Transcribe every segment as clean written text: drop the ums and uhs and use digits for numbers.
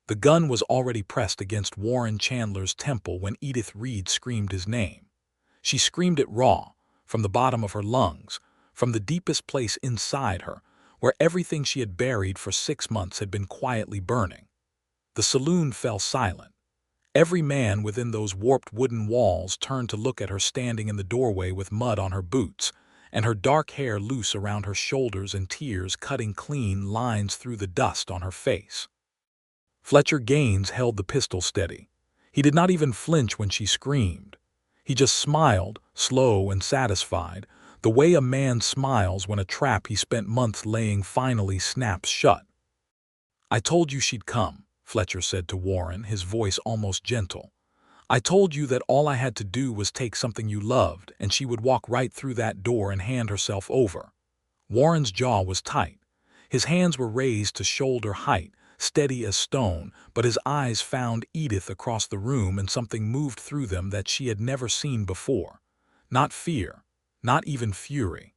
The gun was already pressed against Warren Chandler's temple when Edith Reed screamed his name. She screamed it raw, from the bottom of her lungs, from the deepest place inside her, where everything she had buried for 6 months had been quietly burning. The saloon fell silent. Every man within those warped wooden walls turned to look at her standing in the doorway with mud on her boots, and her dark hair loose around her shoulders and tears cutting clean lines through the dust on her face. Fletcher Gaines held the pistol steady. He did not even flinch when she screamed. He just smiled, slow and satisfied, the way a man smiles when a trap he spent months laying finally snaps shut. "I told you she'd come," Fletcher said to Warren, his voice almost gentle. "I told you that all I had to do was take something you loved, and she would walk right through that door and hand herself over." Warren's jaw was tight. His hands were raised to shoulder height, steady as stone, but his eyes found Edith across the room and something moved through them that she had never seen before. Not fear, not even fury.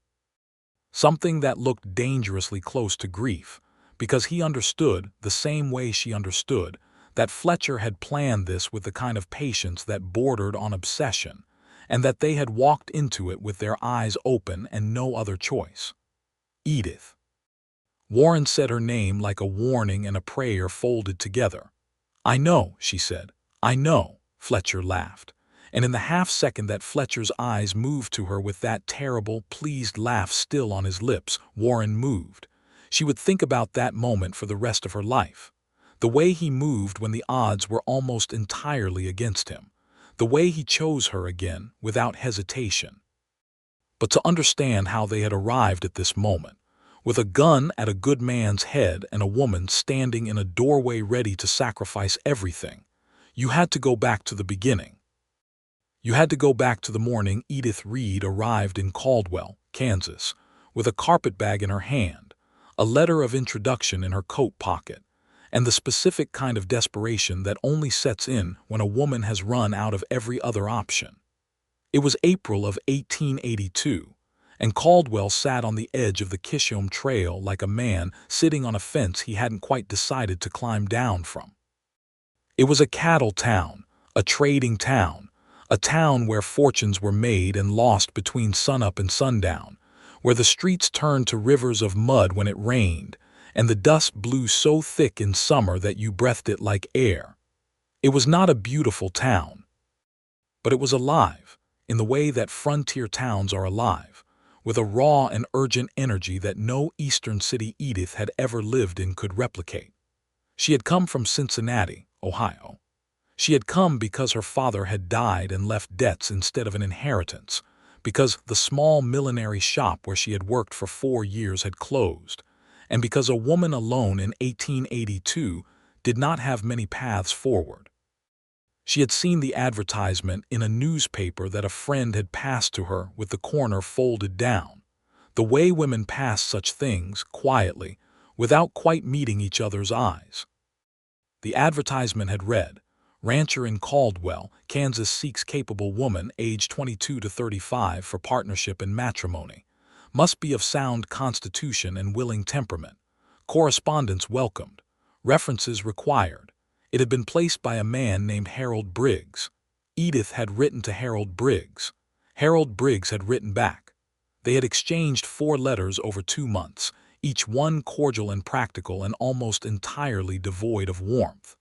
Something that looked dangerously close to grief, because he understood, the same way she understood, that Fletcher had planned this with the kind of patience that bordered on obsession, and that they had walked into it with their eyes open and no other choice. Edith. Warren said her name like a warning and a prayer folded together. "I know," she said. "I know," Fletcher laughed. And in the half-second that Fletcher's eyes moved to her with that terrible, pleased laugh still on his lips, Warren moved. She would think about that moment for the rest of her life. The way he moved when the odds were almost entirely against him. The way he chose her again, without hesitation. But to understand how they had arrived at this moment, with a gun at a good man's head and a woman standing in a doorway ready to sacrifice everything, you had to go back to the beginning. You had to go back to the morning Edith Reed arrived in Caldwell, Kansas, with a carpetbag in her hand, a letter of introduction in her coat pocket, and the specific kind of desperation that only sets in when a woman has run out of every other option. It was April of 1882, and Caldwell sat on the edge of the Kishom Trail like a man sitting on a fence he hadn't quite decided to climb down from. It was a cattle town, a trading town, a town where fortunes were made and lost between sunup and sundown, where the streets turned to rivers of mud when it rained, and the dust blew so thick in summer that you breathed it like air. It was not a beautiful town, but it was alive, in the way that frontier towns are alive, with a raw and urgent energy that no eastern city Edith had ever lived in could replicate. She had come from Cincinnati, Ohio. She had come because her father had died and left debts instead of an inheritance, because the small millinery shop where she had worked for 4 years had closed, and because a woman alone in 1882 did not have many paths forward. She had seen the advertisement in a newspaper that a friend had passed to her with the corner folded down, the way women pass such things, quietly, without quite meeting each other's eyes. The advertisement had read, "Rancher in Caldwell, Kansas seeks capable woman aged 22 to 35 for partnership in matrimony. Must be of sound constitution and willing temperament. Correspondence welcomed. References required." It had been placed by a man named Harold Briggs. Edith had written to Harold Briggs. Harold Briggs had written back. They had exchanged 4 letters over 2 months, each one cordial and practical and almost entirely devoid of warmth.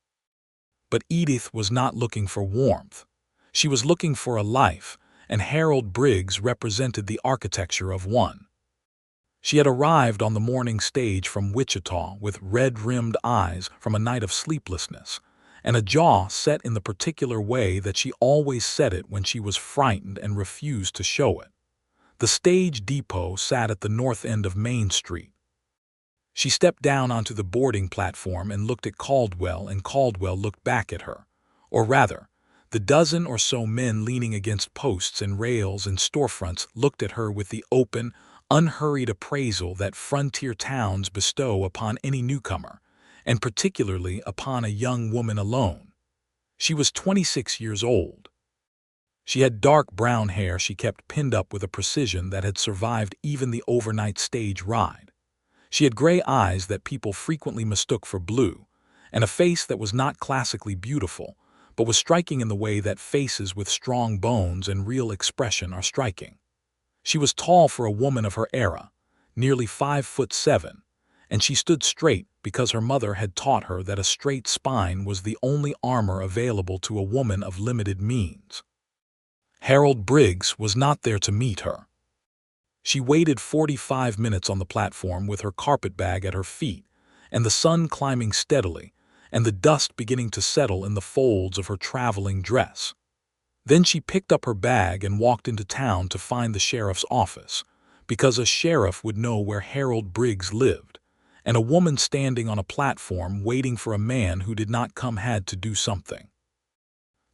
But Edith was not looking for warmth. She was looking for a life, and Harold Briggs represented the architecture of one. She had arrived on the morning stage from Wichita with red-rimmed eyes from a night of sleeplessness, and a jaw set in the particular way that she always set it when she was frightened and refused to show it. The stage depot sat at the north end of Main Street. She stepped down onto the boarding platform and looked at Caldwell, and Caldwell looked back at her. Or rather, the dozen or so men leaning against posts and rails and storefronts looked at her with the open, unhurried appraisal that frontier towns bestow upon any newcomer, and particularly upon a young woman alone. She was 26 years old. She had dark brown hair she kept pinned up with a precision that had survived even the overnight stage ride. She had gray eyes that people frequently mistook for blue, and a face that was not classically beautiful, but was striking in the way that faces with strong bones and real expression are striking. She was tall for a woman of her era, nearly 5'7", and she stood straight because her mother had taught her that a straight spine was the only armor available to a woman of limited means. Harold Briggs was not there to meet her. She waited 45 minutes on the platform with her carpetbag at her feet, and the sun climbing steadily, and the dust beginning to settle in the folds of her traveling dress. Then she picked up her bag and walked into town to find the sheriff's office, because a sheriff would know where Harold Briggs lived, and a woman standing on a platform waiting for a man who did not come had to do something.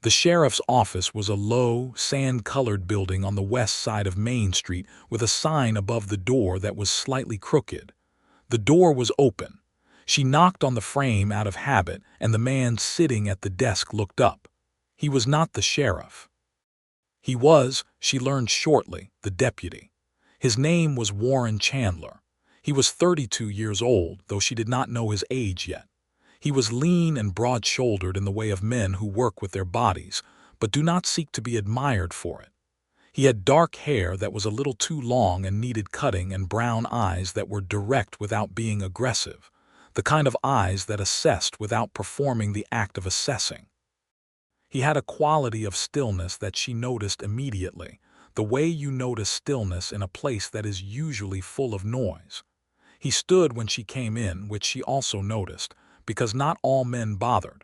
The sheriff's office was a low, sand-colored building on the west side of Main Street with a sign above the door that was slightly crooked. The door was open. She knocked on the frame out of habit, and the man sitting at the desk looked up. He was not the sheriff. He was, she learned shortly, the deputy. His name was Warren Chandler. He was 32 years old, though she did not know his age yet. He was lean and broad-shouldered in the way of men who work with their bodies, but do not seek to be admired for it. He had dark hair that was a little too long and needed cutting, and brown eyes that were direct without being aggressive, the kind of eyes that assessed without performing the act of assessing. He had a quality of stillness that she noticed immediately, the way you notice stillness in a place that is usually full of noise. He stood when she came in, which she also noticed, because not all men bothered.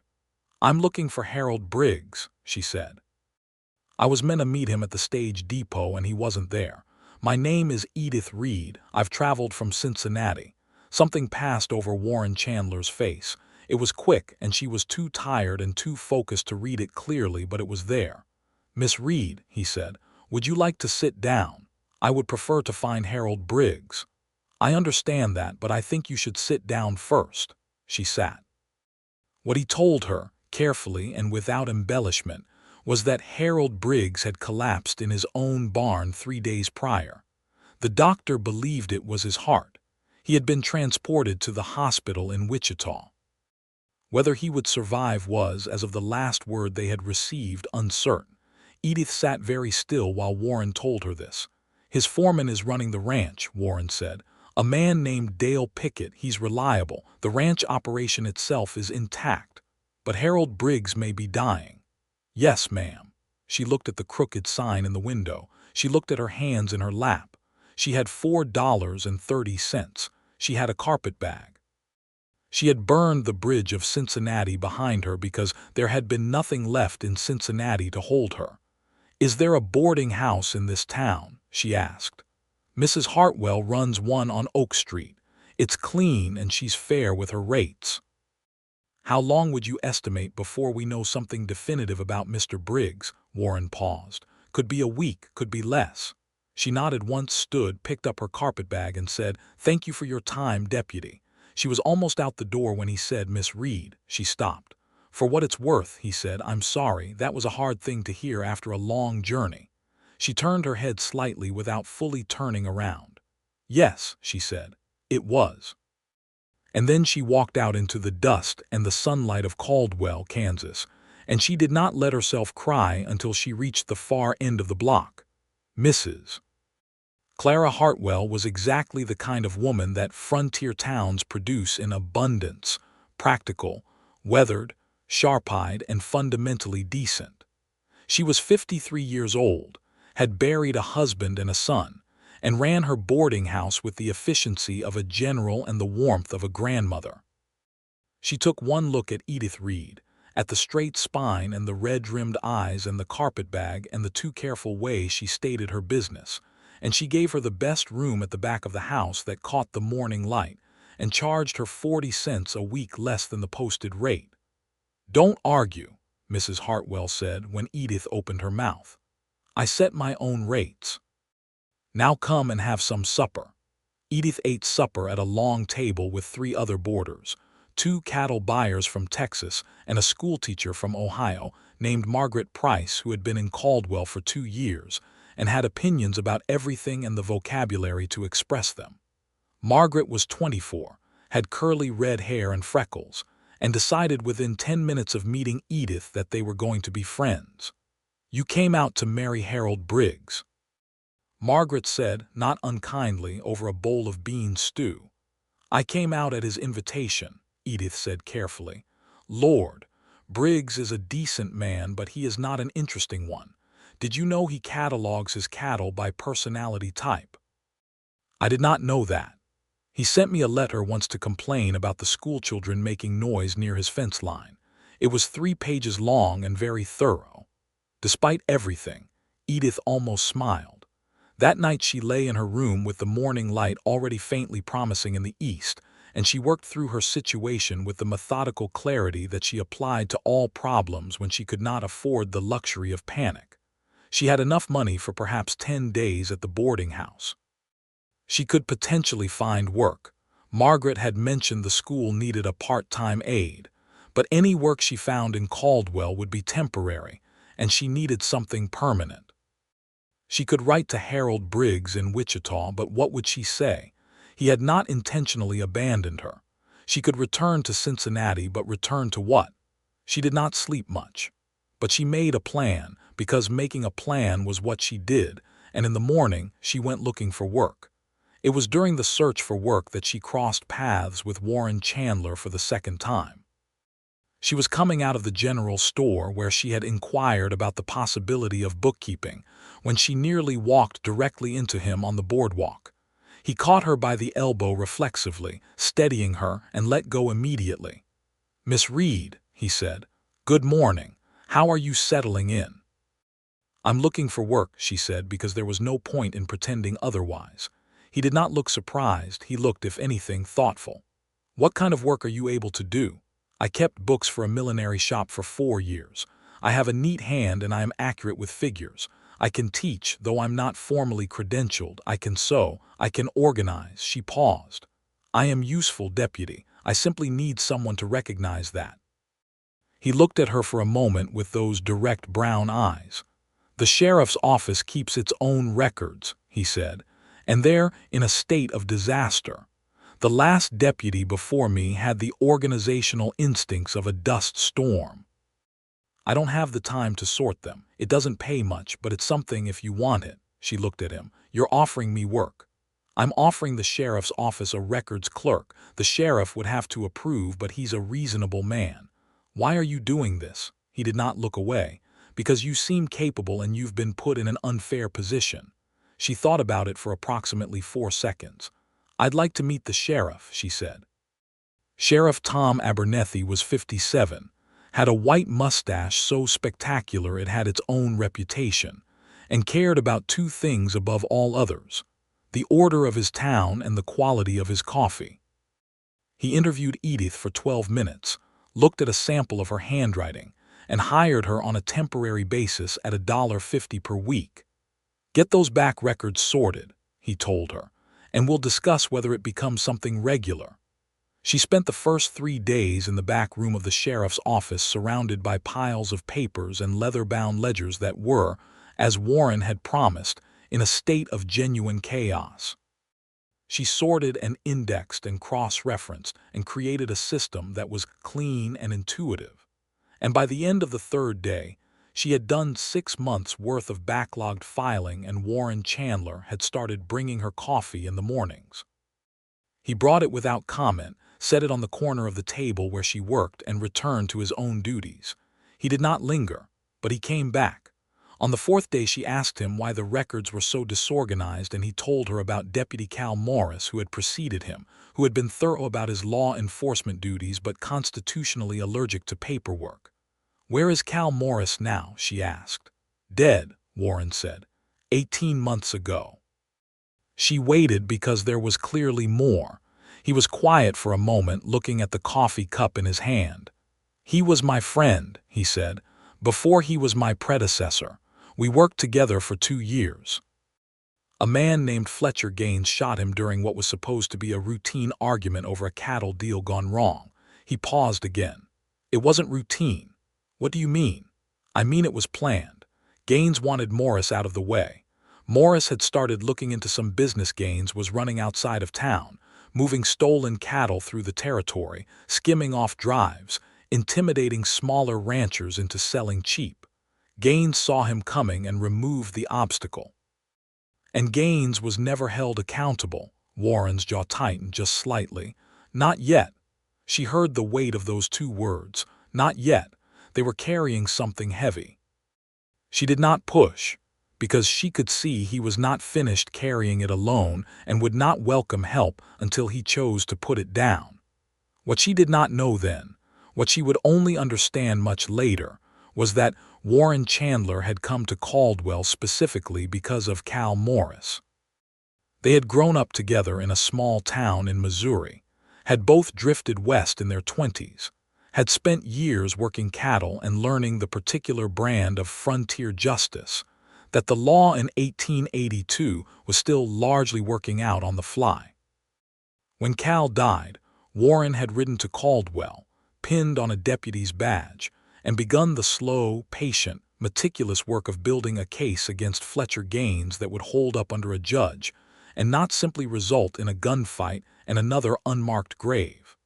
"I'm looking for Harold Briggs," she said. "I was meant to meet him at the stage depot and he wasn't there. My name is Edith Reed. I've traveled from Cincinnati." Something passed over Warren Chandler's face. It was quick, and she was too tired and too focused to read it clearly, but it was there. "Miss Reed," he said, "would you like to sit down? I would prefer to find Harold Briggs." "I understand that, but I think you should sit down first." She sat. What he told her, carefully and without embellishment, was that Harold Briggs had collapsed in his own barn 3 days prior. The doctor believed it was his heart. He had been transported to the hospital in Wichita. Whether he would survive was, as of the last word they had received, uncertain. Edith sat very still while Warren told her this. "His foreman is running the ranch," Warren said. "A man named Dale Pickett. He's reliable. The ranch operation itself is intact. But Harold Briggs may be dying." "Yes, ma'am." She looked at the crooked sign in the window. She looked at her hands in her lap. She had $4.30. She had a carpetbag. She had burned the bridge of Cincinnati behind her because there had been nothing left in Cincinnati to hold her. "Is there a boarding house in this town?" she asked. "Mrs. Hartwell runs one on Oak Street. It's clean and she's fair with her rates." "How long would you estimate before we know something definitive about Mr. Briggs?" Warren paused. "Could be a week, could be less." She nodded once, stood, picked up her carpetbag, and said, "Thank you for your time, Deputy." She was almost out the door when he said, "Miss Reed." She stopped. "For what it's worth," he said, "I'm sorry. That was a hard thing to hear after a long journey." She turned her head slightly without fully turning around. "Yes," she said, "it was." And then she walked out into the dust and the sunlight of Caldwell, Kansas, and she did not let herself cry until she reached the far end of the block. Mrs. Clara Hartwell was exactly the kind of woman that frontier towns produce in abundance: practical, weathered, sharp-eyed, and fundamentally decent. She was 53 years old, had buried a husband and a son, and ran her boarding house with the efficiency of a general and the warmth of a grandmother. She took one look at Edith Reed, at the straight spine and the red-rimmed eyes and the carpetbag and the too careful way she stated her business, and she gave her the best room at the back of the house that caught the morning light, and charged her 40 cents a week less than the posted rate. "Don't argue," Mrs. Hartwell said when Edith opened her mouth. "I set my own rates. Now come and have some supper." Edith ate supper at a long table with 3 other boarders, 2 cattle buyers from Texas and a schoolteacher from Ohio named Margaret Price, who had been in Caldwell for 2 years and had opinions about everything and the vocabulary to express them. Margaret was 24, had curly red hair and freckles, and decided within 10 minutes of meeting Edith that they were going to be friends. "You came out to marry Harold Briggs," Margaret said, not unkindly, over a bowl of bean stew. "I came out at his invitation," Edith said carefully. "Lord, Briggs is a decent man, but he is not an interesting one. Did you know he catalogs his cattle by personality type?" "I did not know that. He sent me a letter once to complain about the schoolchildren making noise near his fence line. It was 3 pages long and very thorough." Despite everything, Edith almost smiled. That night she lay in her room with the morning light already faintly promising in the east, and she worked through her situation with the methodical clarity that she applied to all problems when she could not afford the luxury of panic. She had enough money for perhaps 10 days at the boarding house. She could potentially find work. Margaret had mentioned the school needed a part-time aide, but any work she found in Caldwell would be temporary, and she needed something permanent. She could write to Harold Briggs in Wichita, but what would she say? He had not intentionally abandoned her. She could return to Cincinnati, but return to what? She did not sleep much. But she made a plan, because making a plan was what she did, and in the morning she went looking for work. It was during the search for work that she crossed paths with Warren Chandler for the second time. She was coming out of the general store where she had inquired about the possibility of bookkeeping when she nearly walked directly into him on the boardwalk. He caught her by the elbow reflexively, steadying her, and let go immediately. "Miss Reed," he said, "good morning. How are you settling in?" "I'm looking for work," she said, because there was no point in pretending otherwise. He did not look surprised. He looked, if anything, thoughtful. "What kind of work are you able to do?" "I kept books for a millinery shop for 4 years. I have a neat hand and I am accurate with figures. I can teach, though I'm not formally credentialed. I can sew. I can organize." She paused. "I am useful, Deputy. I simply need someone to recognize that." He looked at her for a moment with those direct brown eyes. "The sheriff's office keeps its own records," he said, "and they're in a state of disaster. The last deputy before me had the organizational instincts of a dust storm. I don't have the time to sort them. It doesn't pay much, but it's something if you want it." She looked at him. "You're offering me work." "I'm offering the sheriff's office a records clerk. The sheriff would have to approve, but he's a reasonable man." "Why are you doing this?" He did not look away. "Because you seem capable and you've been put in an unfair position." She thought about it for approximately 4 seconds. "I'd like to meet the sheriff," she said. Sheriff Tom Abernethy was 57, had a white mustache so spectacular it had its own reputation, and cared about 2 things above all others: the order of his town and the quality of his coffee. He interviewed Edith for 12 minutes, looked at a sample of her handwriting, and hired her on a temporary basis at $1.50 per week. "Get those back records sorted," he told her, "and we'll discuss whether it becomes something regular." She spent the first 3 days in the back room of the sheriff's office, surrounded by piles of papers and leather-bound ledgers that were, as Warren had promised, in a state of genuine chaos. She sorted and indexed and cross-referenced and created a system that was clean and intuitive. And by the end of the 3rd day, she had done 6 months' worth of backlogged filing, and Warren Chandler had started bringing her coffee in the mornings. He brought it without comment, set it on the corner of the table where she worked, and returned to his own duties. He did not linger, but he came back. On the 4th day she asked him why the records were so disorganized, and he told her about Deputy Cal Morris, who had preceded him, who had been thorough about his law enforcement duties but constitutionally allergic to paperwork. "Where is Cal Morris now?" she asked. "Dead," Warren said. 18 months ago." She waited because there was clearly more. He was quiet for a moment, looking at the coffee cup in his hand. "He was my friend," he said, "before he was my predecessor. We worked together for 2 years. A man named Fletcher Gaines shot him during what was supposed to be a routine argument over a cattle deal gone wrong." He paused again. "It wasn't routine." "What do you mean?" "I mean it was planned. Gaines wanted Morris out of the way. Morris had started looking into some business. Gaines was running outside of town, moving stolen cattle through the territory, skimming off drives, intimidating smaller ranchers into selling cheap. Gaines saw him coming and removed the obstacle. And Gaines was never held accountable. Warren's jaw tightened just slightly. Not yet. She heard the weight of those two words. Not yet. They were carrying something heavy. She did not push, because she could see he was not finished carrying it alone and would not welcome help until he chose to put it down. What she did not know then, what she would only understand much later, was that Warren Chandler had come to Caldwell specifically because of Cal Morris. They had grown up together in a small town in Missouri, had both drifted west in their 20s, had spent years working cattle and learning the particular brand of frontier justice that the law in 1882 was still largely working out on the fly. When Cal died, Warren had ridden to Caldwell, pinned on a deputy's badge, and begun the slow, patient, meticulous work of building a case against Fletcher Gaines that would hold up under a judge and not simply result in a gunfight and another unmarked grave.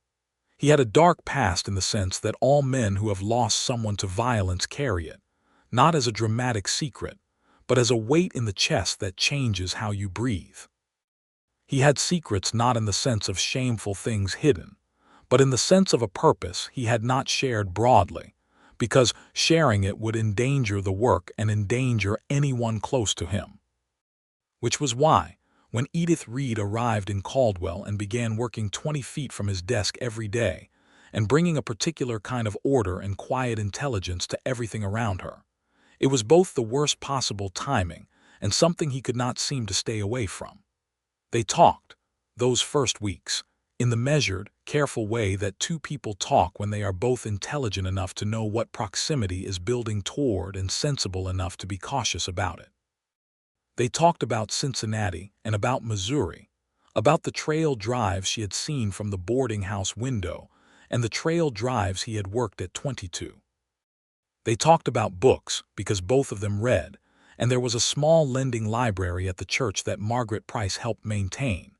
He had a dark past in the sense that all men who have lost someone to violence carry it, not as a dramatic secret, but as a weight in the chest that changes how you breathe. He had secrets not in the sense of shameful things hidden, but in the sense of a purpose he had not shared broadly, because sharing it would endanger the work and endanger anyone close to him. Which was why, when Edith Reed arrived in Caldwell and began working 20 feet from his desk every day and bringing a particular kind of order and quiet intelligence to everything around her, it was both the worst possible timing and something he could not seem to stay away from. They talked, those first weeks, in the measured, careful way that two people talk when they are both intelligent enough to know what proximity is building toward and sensible enough to be cautious about it. They talked about Cincinnati and about Missouri, about the trail drives she had seen from the boarding house window and the trail drives he had worked at 22. They talked about books because both of them read, and there was a small lending library at the church that Margaret Price helped maintain.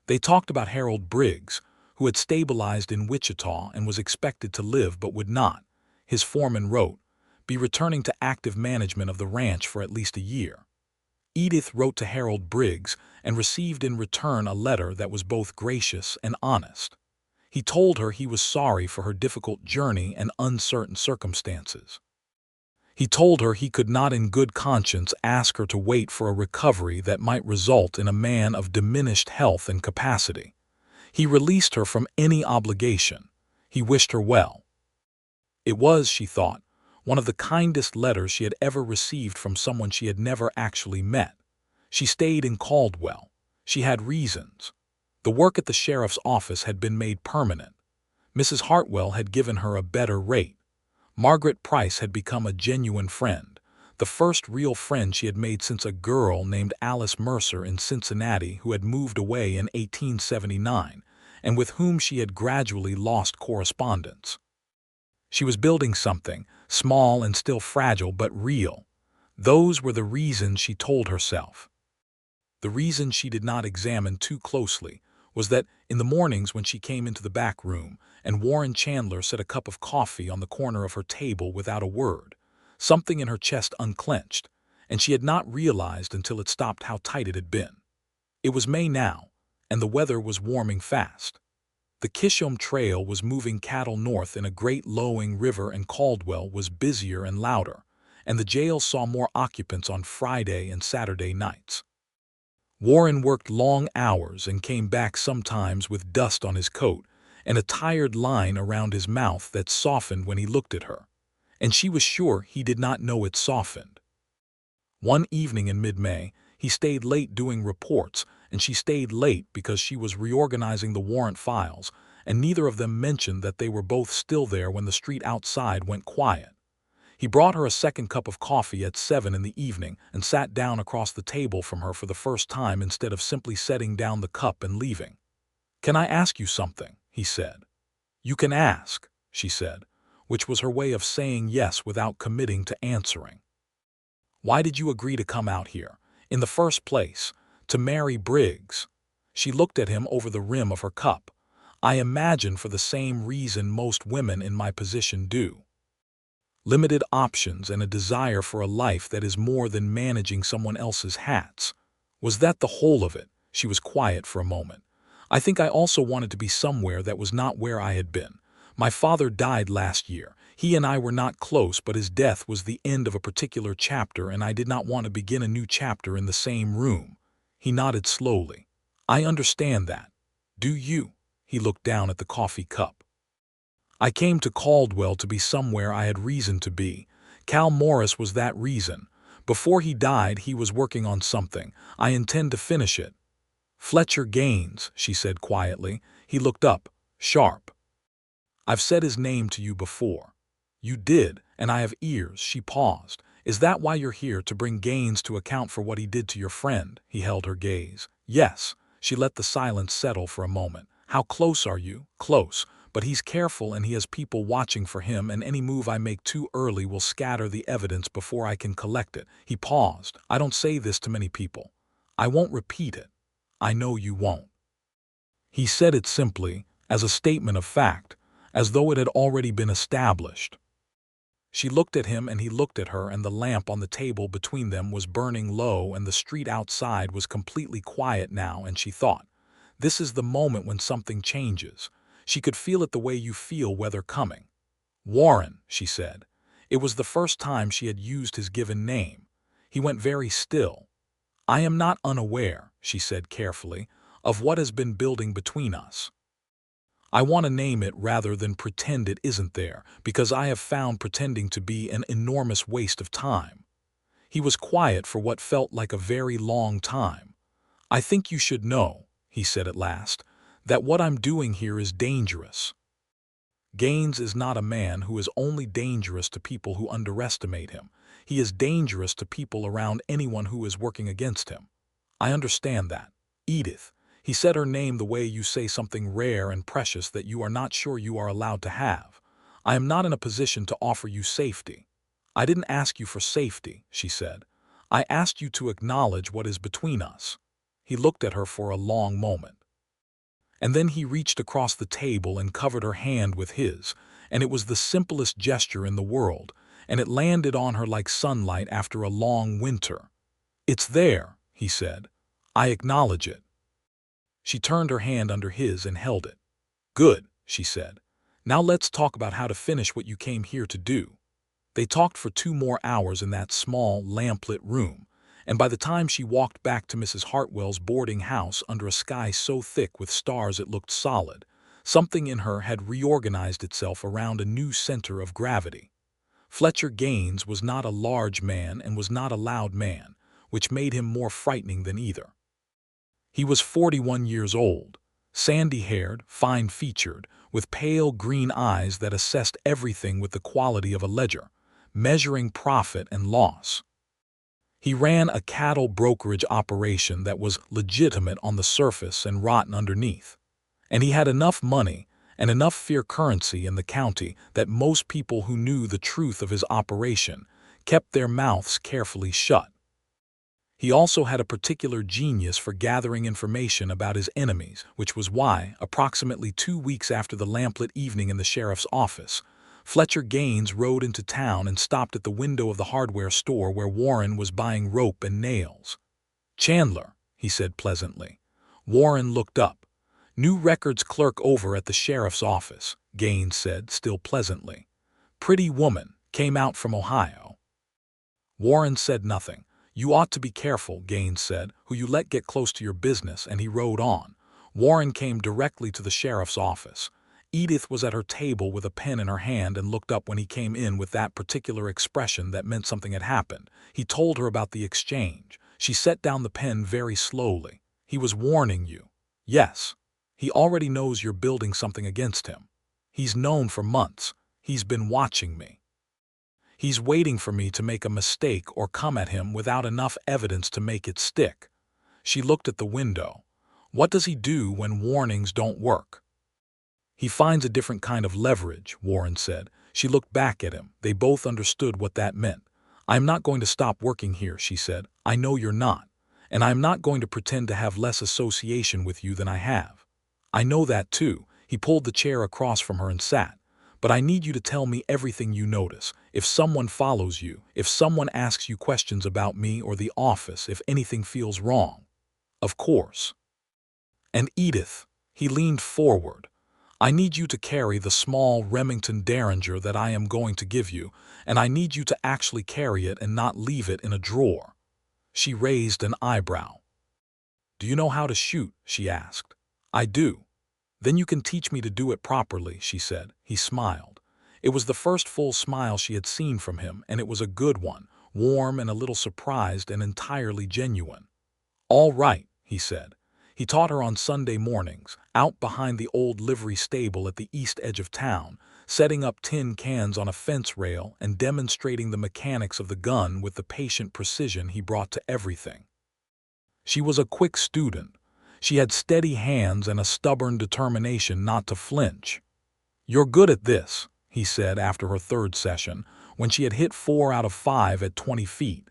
They talked about Harold Briggs, who had stabilized in Wichita and was expected to live but would not, his foreman wrote, be returning to active management of the ranch for at least a year. Edith wrote to Harold Briggs and received in return a letter that was both gracious and honest. He told her he was sorry for her difficult journey and uncertain circumstances. He told her he could not in good conscience ask her to wait for a recovery that might result in a man of diminished health and capacity. He released her from any obligation. He wished her well. It was, she thought, one of the kindest letters she had ever received from someone she had never actually met. She stayed in Caldwell. She had reasons. The work at the sheriff's office had been made permanent. Mrs. Hartwell had given her a better rate. Margaret Price had become a genuine friend, the first real friend she had made since a girl named Alice Mercer in Cincinnati who had moved away in 1879 and with whom she had gradually lost correspondence. She was building something, small and still fragile but real. Those were the reasons she told herself. The reason she did not examine too closely was that in the mornings when she came into the back room and Warren Chandler set a cup of coffee on the corner of her table without a word, something in her chest unclenched, and she had not realized until it stopped how tight it had been. It was May now, and the weather was warming fast. The Kishom Trail was moving cattle north in a great lowing river and Caldwell was busier and louder, and the jail saw more occupants on Friday and Saturday nights. Warren worked long hours and came back sometimes with dust on his coat and a tired line around his mouth that softened when he looked at her, and she was sure he did not know it softened. One evening in mid-May, he stayed late doing reports, and she stayed late because she was reorganizing the warrant files, and neither of them mentioned that they were both still there when the street outside went quiet. He brought her a second cup of coffee at 7 in the evening and sat down across the table from her for the first time instead of simply setting down the cup and leaving. "Can I ask you something?" he said. "You can ask," she said, which was her way of saying yes without committing to answering. "Why did you agree to come out here, in the first place, to marry Briggs?" She looked at him over the rim of her cup. "I imagine for the same reason most women in my position do. Limited options and a desire for a life that is more than managing someone else's hats." Was that the whole of it? She was quiet for a moment. "I think I also wanted to be somewhere that was not where I had been. My father died last year. He and I were not close, but his death was the end of a particular chapter, and I did not want to begin a new chapter in the same room." He nodded slowly. "I understand that. Do you?" He looked down at the coffee cup. "I came to Caldwell to be somewhere I had reason to be. Cal Morris was that reason. Before he died, he was working on something. I intend to finish it." "Fletcher Gaines," she said quietly. He looked up, sharp. "I've said his name to you before." "You did, and I have ears." She paused. "Is that why you're here, to bring Gaines to account for what he did to your friend?" He held her gaze. "Yes." She let the silence settle for a moment. "How close are you?" "Close. But he's careful and he has people watching for him, and any move I make too early will scatter the evidence before I can collect it." He paused. "I don't say this to many people. I won't repeat it. I know you won't." He said it simply, as a statement of fact, as though it had already been established. She looked at him and he looked at her, and the lamp on the table between them was burning low and the street outside was completely quiet now, and she thought, "This is the moment when something changes." She could feel it the way you feel weather coming. "Warren," she said. It was the first time she had used his given name. He went very still. "I am not unaware," she said carefully, "of what has been building between us. I want to name it rather than pretend it isn't there, because I have found pretending to be an enormous waste of time." He was quiet for what felt like a very long time. "I think you should know," he said at last, "that what I'm doing here is dangerous. Gaines is not a man who is only dangerous to people who underestimate him. He is dangerous to people around anyone who is working against him. I understand that. Edith." He said her name the way you say something rare and precious that you are not sure you are allowed to have. "I am not in a position to offer you safety." "I didn't ask you for safety," she said. "I asked you to acknowledge what is between us." He looked at her for a long moment. And then he reached across the table and covered her hand with his, and it was the simplest gesture in the world, and it landed on her like sunlight after a long winter. "It's there," he said. "I acknowledge it." She turned her hand under his and held it. "Good," she said. "Now let's talk about how to finish what you came here to do." They talked for 2 more hours in that small, lamplit room, and by the time she walked back to Mrs. Hartwell's boarding house under a sky so thick with stars it looked solid, something in her had reorganized itself around a new center of gravity. Fletcher Gaines was not a large man and was not a loud man, which made him more frightening than either. He was 41 years old, sandy-haired, fine-featured, with pale green eyes that assessed everything with the quality of a ledger, measuring profit and loss. He ran a cattle brokerage operation that was legitimate on the surface and rotten underneath. And he had enough money and enough fiat currency in the county that most people who knew the truth of his operation kept their mouths carefully shut. He also had a particular genius for gathering information about his enemies, which was why, approximately 2 weeks after the lamplit evening in the sheriff's office, Fletcher Gaines rode into town and stopped at the window of the hardware store where Warren was buying rope and nails. "Chandler," he said pleasantly. Warren looked up. "New records clerk over at the sheriff's office," Gaines said, still pleasantly. "Pretty woman, came out from Ohio." Warren said nothing. "You ought to be careful," Gaines said, "who you let get close to your business," and he rode on. Warren came directly to the sheriff's office. Edith was at her table with a pen in her hand and looked up when he came in with that particular expression that meant something had happened. He told her about the exchange. She set down the pen very slowly. "He was warning you." "Yes. He already knows you're building something against him. He's known for months. He's been watching me. He's waiting for me to make a mistake or come at him without enough evidence to make it stick." She looked at the window. "What does he do when warnings don't work?" "He finds a different kind of leverage," Warren said. She looked back at him. They both understood what that meant. "I'm not going to stop working here," she said. "I know you're not. and I'm not going to pretend to have less association with you than I have. I know that too. He pulled the chair across from her and sat. But I need you to tell me everything you notice. If someone follows you, if someone asks you questions about me or the office, if anything feels wrong. Of course. And Edith, he leaned forward. I need you to carry the small Remington Derringer that I am going to give you, and I need you to actually carry it and not leave it in a drawer. She raised an eyebrow. Do you know how to shoot? She asked. I do. Then you can teach me to do it properly, she said. He smiled. It was the first full smile she had seen from him, and it was a good one, warm and a little surprised and entirely genuine. All right, he said. He taught her on Sunday mornings, out behind the old livery stable at the east edge of town, setting up tin cans on a fence rail and demonstrating the mechanics of the gun with the patient precision he brought to everything. She was a quick student. She had steady hands and a stubborn determination not to flinch. You're good at this, he said after her third session, when she had hit 4 out of 5 at 20 feet.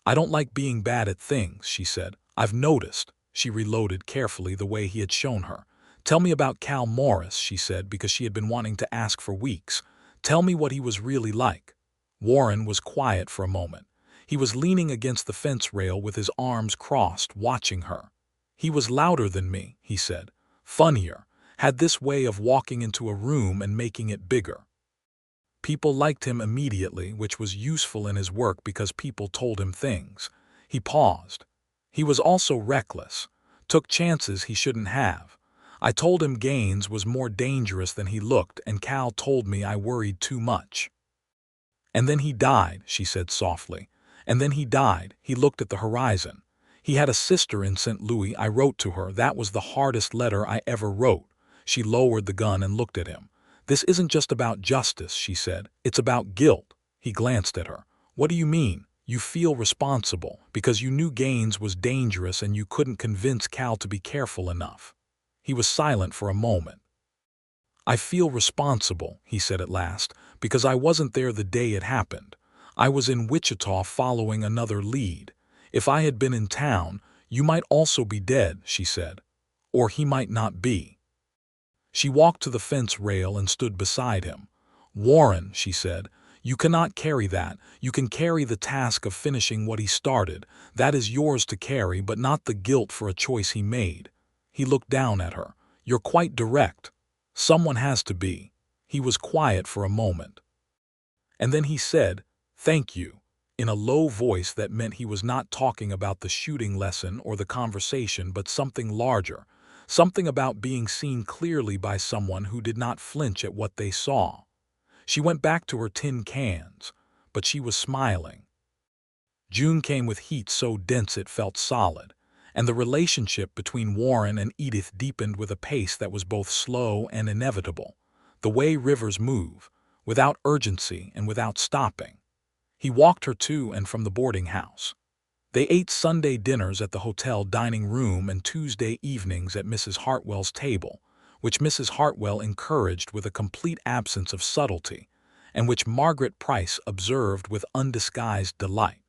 I don't like being bad at things, she said. I've noticed. She reloaded carefully the way he had shown her. Tell me about Cal Morris, she said, because she had been wanting to ask for weeks. Tell me what he was really like. Warren was quiet for a moment. He was leaning against the fence rail with his arms crossed, watching her. He was louder than me, he said. Funnier. Had this way of walking into a room and making it bigger. People liked him immediately, which was useful in his work because people told him things. He paused. He was also reckless. Took chances he shouldn't have. I told him Gaines was more dangerous than he looked, and Cal told me I worried too much. And then he died, she said softly. And then he died. He looked at the horizon. He had a sister in St. Louis. I wrote to her. That was the hardest letter I ever wrote. She lowered the gun and looked at him. This isn't just about justice, she said. It's about guilt. He glanced at her. What do you mean? You feel responsible because you knew Gaines was dangerous and you couldn't convince Cal to be careful enough. He was silent for a moment. I feel responsible, he said at last, because I wasn't there the day it happened. I was in Wichita following another lead. If I had been in town, you might also be dead, she said. Or he might not be. She walked to the fence rail and stood beside him. Warren, she said, you cannot carry that. You can carry the task of finishing what he started. That is yours to carry, but not the guilt for a choice he made. He looked down at her. You're quite direct. Someone has to be. He was quiet for a moment. And then he said, thank you, in a low voice that meant he was not talking about the shooting lesson or the conversation, but something larger, something about being seen clearly by someone who did not flinch at what they saw. She went back to her tin cans, but she was smiling. June came with heat so dense it felt solid, and the relationship between Warren and Edith deepened with a pace that was both slow and inevitable, the way rivers move, without urgency and without stopping. He walked her to and from the boarding house. They ate Sunday dinners at the hotel dining room and Tuesday evenings at Mrs. Hartwell's table, which Mrs. Hartwell encouraged with a complete absence of subtlety, and which Margaret Price observed with undisguised delight.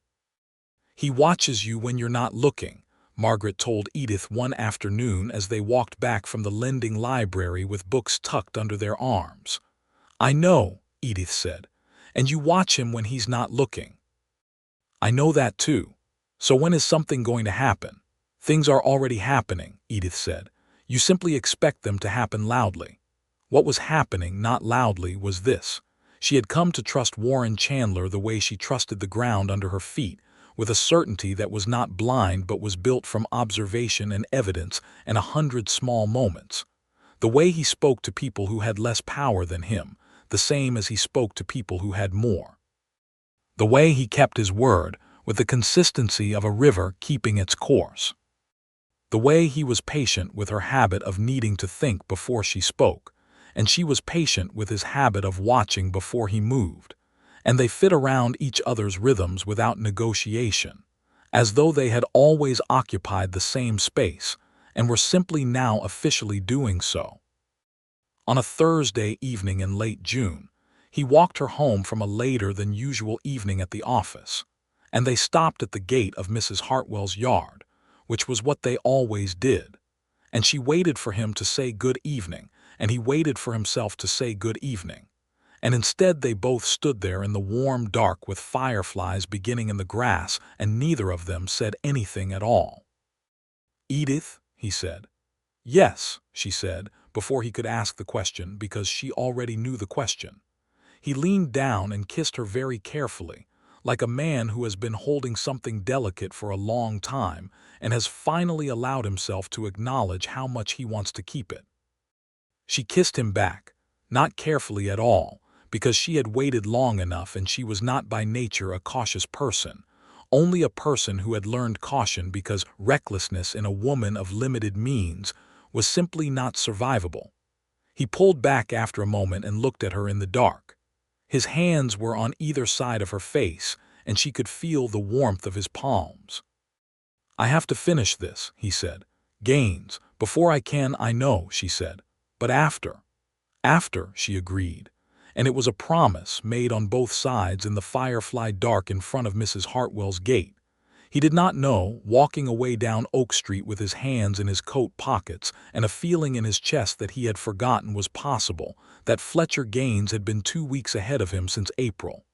He watches you when you're not looking, Margaret told Edith one afternoon as they walked back from the lending library with books tucked under their arms. I know, Edith said, and you watch him when he's not looking. I know that too. So when is something going to happen? Things are already happening, Edith said. You simply expect them to happen loudly. What was happening, not loudly, was this. She had come to trust Warren Chandler the way she trusted the ground under her feet, with a certainty that was not blind but was built from observation and evidence and 100 small moments. The way he spoke to people who had less power than him, the same as he spoke to people who had more. The way he kept his word, with the consistency of a river keeping its course. The way he was patient with her habit of needing to think before she spoke, and she was patient with his habit of watching before he moved, and they fit around each other's rhythms without negotiation, as though they had always occupied the same space and were simply now officially doing so. On a Thursday evening in late June, he walked her home from a later than usual evening at the office. and they stopped at the gate of Mrs. Hartwell's yard, which was what they always did. And she waited for him to say good evening, and he waited for himself to say good evening. And instead they both stood there in the warm dark with fireflies beginning in the grass, and neither of them said anything at all. "Edith," he said. "Yes," she said, before he could ask the question, because she already knew the question. He leaned down and kissed her very carefully, like a man who has been holding something delicate for a long time and has finally allowed himself to acknowledge how much he wants to keep it. She kissed him back, not carefully at all, because she had waited long enough, and she was not by nature a cautious person, only a person who had learned caution because recklessness in a woman of limited means was simply not survivable. He pulled back after a moment and looked at her in the dark. His hands were on either side of her face, and she could feel the warmth of his palms. "I have to finish this," he said. "Gaines, before I can, I know," she said. "But after." "After," she agreed. And it was a promise made on both sides in the firefly dark in front of Mrs. Hartwell's gate. He did not know, walking away down Oak Street with his hands in his coat pockets and a feeling in his chest that he had forgotten was possible, that Fletcher Gaines had been 2 weeks ahead of him since April.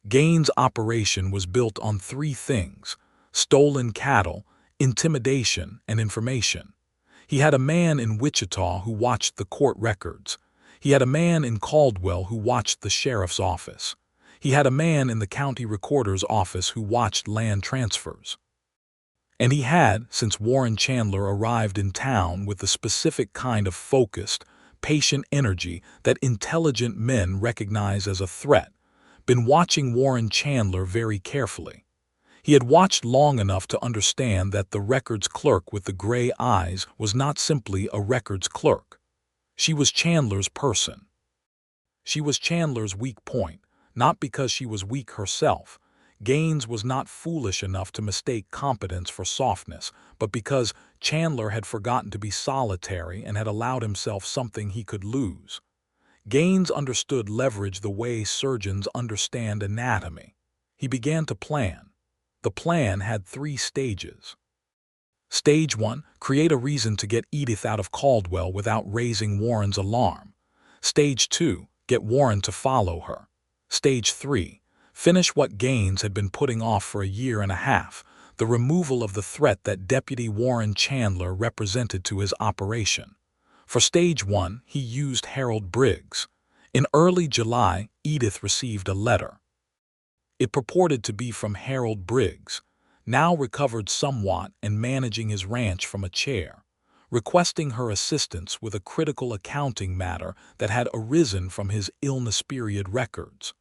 Gaines' operation was built on 3 things: stolen cattle, intimidation, and information. He had a man in Wichita who watched the court records. He had a man in Caldwell who watched the sheriff's office. He had a man in the county recorder's office who watched land transfers. And he had, since Warren Chandler arrived in town with the specific kind of focused, patient energy that intelligent men recognize as a threat, been watching Warren Chandler very carefully. He had watched long enough to understand that the records clerk with the gray eyes was not simply a records clerk. She was Chandler's person. She was Chandler's weak point, not because she was weak herself. Gaines was not foolish enough to mistake competence for softness, but because Chandler had forgotten to be solitary and had allowed himself something he could lose. Gaines understood leverage the way surgeons understand anatomy. He began to plan. The plan had 3 stages. Stage 1, create a reason to get Edith out of Caldwell without raising Warren's alarm. Stage 2, get Warren to follow her. Stage 3, finish what Gaines had been putting off for a year and a half, the removal of the threat that Deputy Warren Chandler represented to his operation. For Stage 1, he used Harold Briggs. In early July, Edith received a letter. It purported to be from Harold Briggs, now recovered somewhat and managing his ranch from a chair, requesting her assistance with a critical accounting matter that had arisen from his illness period records.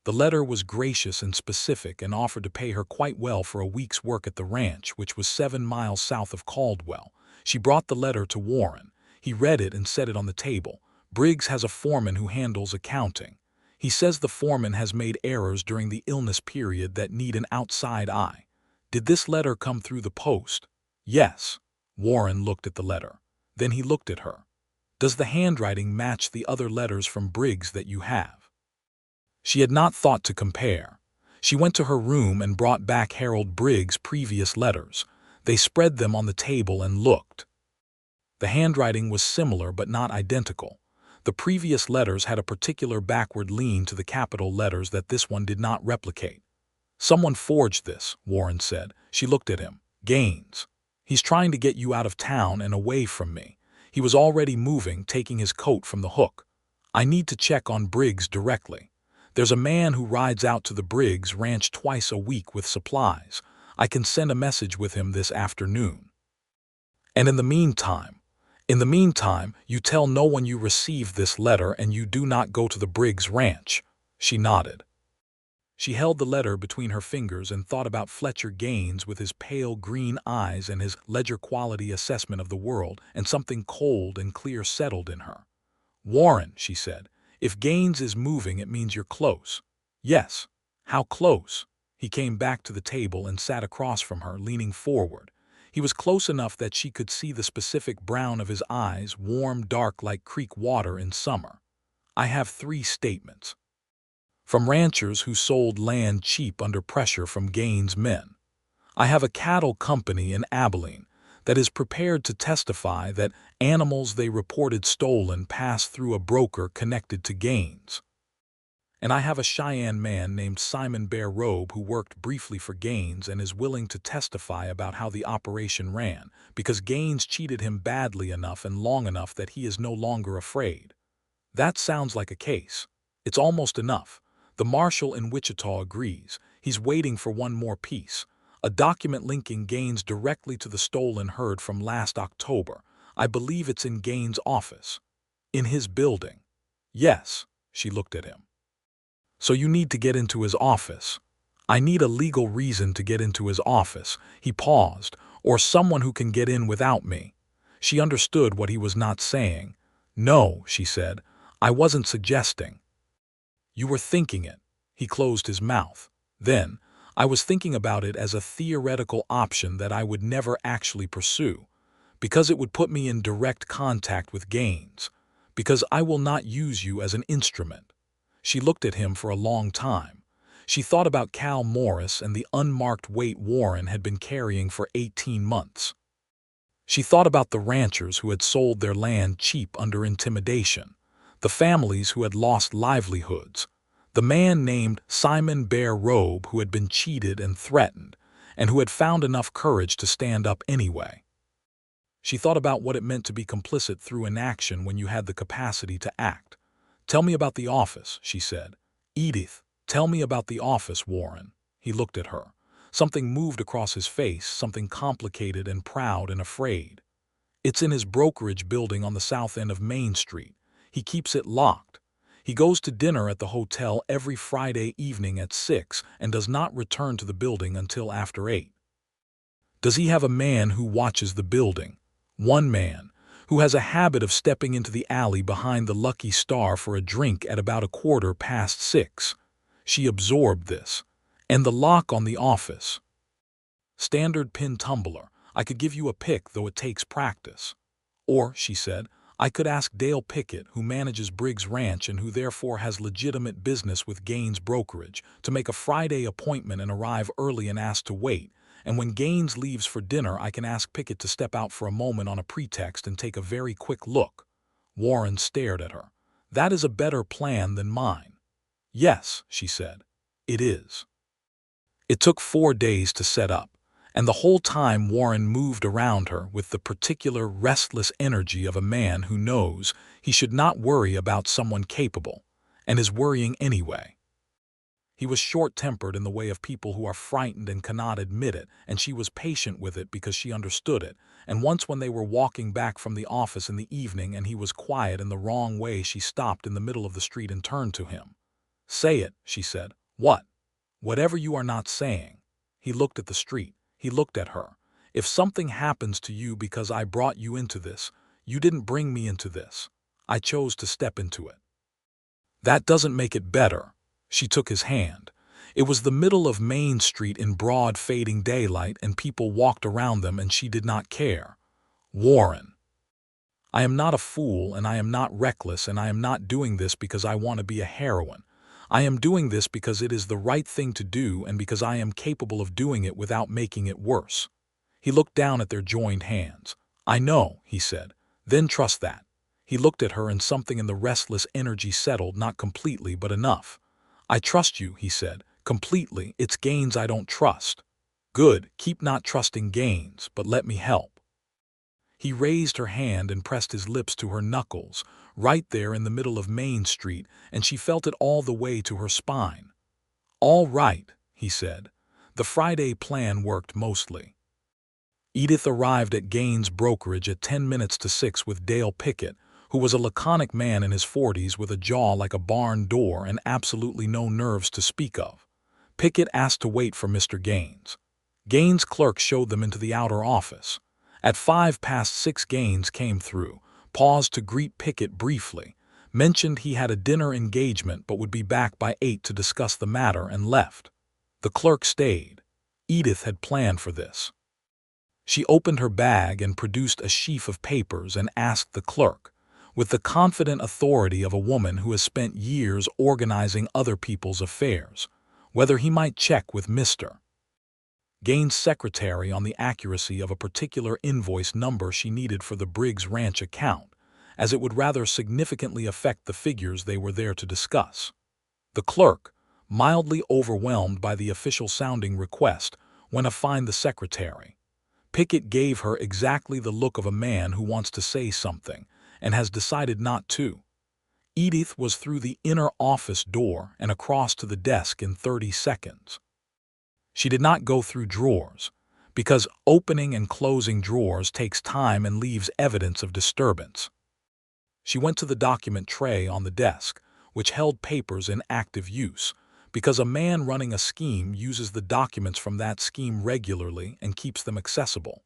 The letter was gracious and specific and offered to pay her quite well for a week's work at the ranch, which was 7 miles south of Caldwell. She brought the letter to Warren. He read it and set it on the table. "Briggs has a foreman who handles accounting. He says the foreman has made errors during the illness period that need an outside eye. Did this letter come through the post?" "Yes." Warren looked at the letter. Then he looked at her. "Does the handwriting match the other letters from Briggs that you have?" She had not thought to compare. She went to her room and brought back Harold Briggs' previous letters. They spread them on the table and looked. The handwriting was similar but not identical. The previous letters had a particular backward lean to the capital letters that this one did not replicate. "Someone forged this," Warren said. She looked at him. "Gaines. He's trying to get you out of town and away from me. He was already moving, taking his coat from the hook. I need to check on Briggs directly. There's a man who rides out to the Briggs ranch twice a week with supplies. I can send a message with him this afternoon. And in the meantime, you tell no one you received this letter and you do not go to the Briggs ranch." She nodded. She held the letter between her fingers and thought about Fletcher Gaines with his pale green eyes and his ledger-quality assessment of the world, and something cold and clear settled in her. "Warren," she said, "if Gaines is moving, it means you're close." "Yes." "How close?" He came back to the table and sat across from her, leaning forward. He was close enough that she could see the specific brown of his eyes, warm, dark like creek water in summer. "I have 3 statements. from ranchers who sold land cheap under pressure from Gaines' men. I have a cattle company in Abilene that is prepared to testify that animals they reported stolen passed through a broker connected to Gaines. And I have a Cheyenne man named Simon Bear Robe who worked briefly for Gaines and is willing to testify about how the operation ran, because Gaines cheated him badly enough and long enough that he is no longer afraid. That sounds like a case. It's almost enough. The marshal in Wichita agrees. He's waiting for one more piece. A document linking Gaines directly to the stolen herd from last October. I believe it's in Gaines' office. In his building. Yes, she looked at him. So you need to get into his office. I need a legal reason to get into his office. He paused. Or someone who can get in without me. She understood what he was not saying. No, she said. I wasn't suggesting. You were thinking it. He closed his mouth. Then, I was thinking about it as a theoretical option that I would never actually pursue, because it would put me in direct contact with Gaines, because I will not use you as an instrument. She looked at him for a long time. She thought about Cal Morris and the unmarked weight Warren had been carrying for 18 months. She thought about the ranchers who had sold their land cheap under intimidation, the families who had lost livelihoods, the man named Simon Bear Robe who had been cheated and threatened, and who had found enough courage to stand up anyway. She thought about what it meant to be complicit through inaction when you had the capacity to act. Tell me about the office, she said. Edith, tell me about the office, Warren. He looked at her. Something moved across his face, something complicated and proud and afraid. It's in his brokerage building on the south end of Main Street. He keeps it locked. He goes to dinner at the hotel every Friday evening at 6 and does not return to the building until after 8. Does he have a man who watches the building? One man, who has a habit of stepping into the alley behind the Lucky Star for a drink at about 6:15. She absorbed this. And the lock on the office. Standard pin tumbler. I could give you a pick, though it takes practice. Or, she said, I could ask Dale Pickett, who manages Briggs Ranch and who therefore has legitimate business with Gaines Brokerage, to make a Friday appointment and arrive early and ask to wait. And when Gaines leaves for dinner, I can ask Pickett to step out for a moment on a pretext and take a very quick look. Warren stared at her. That is a better plan than mine. Yes, she said. It is. It took 4 days to set up, and the whole time Warren moved around her with the particular restless energy of a man who knows he should not worry about someone capable, and is worrying anyway. He was short-tempered in the way of people who are frightened and cannot admit it, and she was patient with it because she understood it, and once when they were walking back from the office in the evening and he was quiet in the wrong way, she stopped in the middle of the street and turned to him. Say it, she said. What? Whatever you are not saying. He looked at the street. He looked at her. If something happens to you because I brought you into this, you didn't bring me into this. I chose to step into it. That doesn't make it better. She took his hand. It was the middle of Main Street in broad fading daylight and people walked around them and she did not care. Warren. I am not a fool and I am not reckless and I am not doing this because I want to be a heroine. I am doing this because it is the right thing to do and because I am capable of doing it without making it worse. He looked down at their joined hands. I know, he said. Then trust that. He looked at her and something in the restless energy settled, not completely, but enough. I trust you, he said. Completely. It's Gaines I don't trust. Good. Keep not trusting Gaines, but let me help. He raised her hand and pressed his lips to her knuckles, right there in the middle of Main Street, and she felt it all the way to her spine. All right, he said. The Friday plan worked mostly. Edith arrived at Gaines Brokerage at 10 minutes to 6 with Dale Pickett, who was a laconic man in his 40s with a jaw like a barn door and absolutely no nerves to speak of. Pickett asked to wait for Mr. Gaines. Gaines' clerk showed them into the outer office. At 6:05, Gaines came through, paused to greet Pickett briefly, mentioned he had a dinner engagement but would be back by 8 to discuss the matter, and left. The clerk stayed. Edith had planned for this. She opened her bag and produced a sheaf of papers and asked the clerk, with the confident authority of a woman who has spent years organizing other people's affairs, whether he might check with Mr. Gaines' secretary on the accuracy of a particular invoice number she needed for the Briggs Ranch account, as it would rather significantly affect the figures they were there to discuss. The clerk, mildly overwhelmed by the official-sounding request, went to find the secretary. Pickett gave her exactly the look of a man who wants to say something and has decided not to. Edith was through the inner office door and across to the desk in 30 seconds. She did not go through drawers, because opening and closing drawers takes time and leaves evidence of disturbance. She went to the document tray on the desk, which held papers in active use, because a man running a scheme uses the documents from that scheme regularly and keeps them accessible.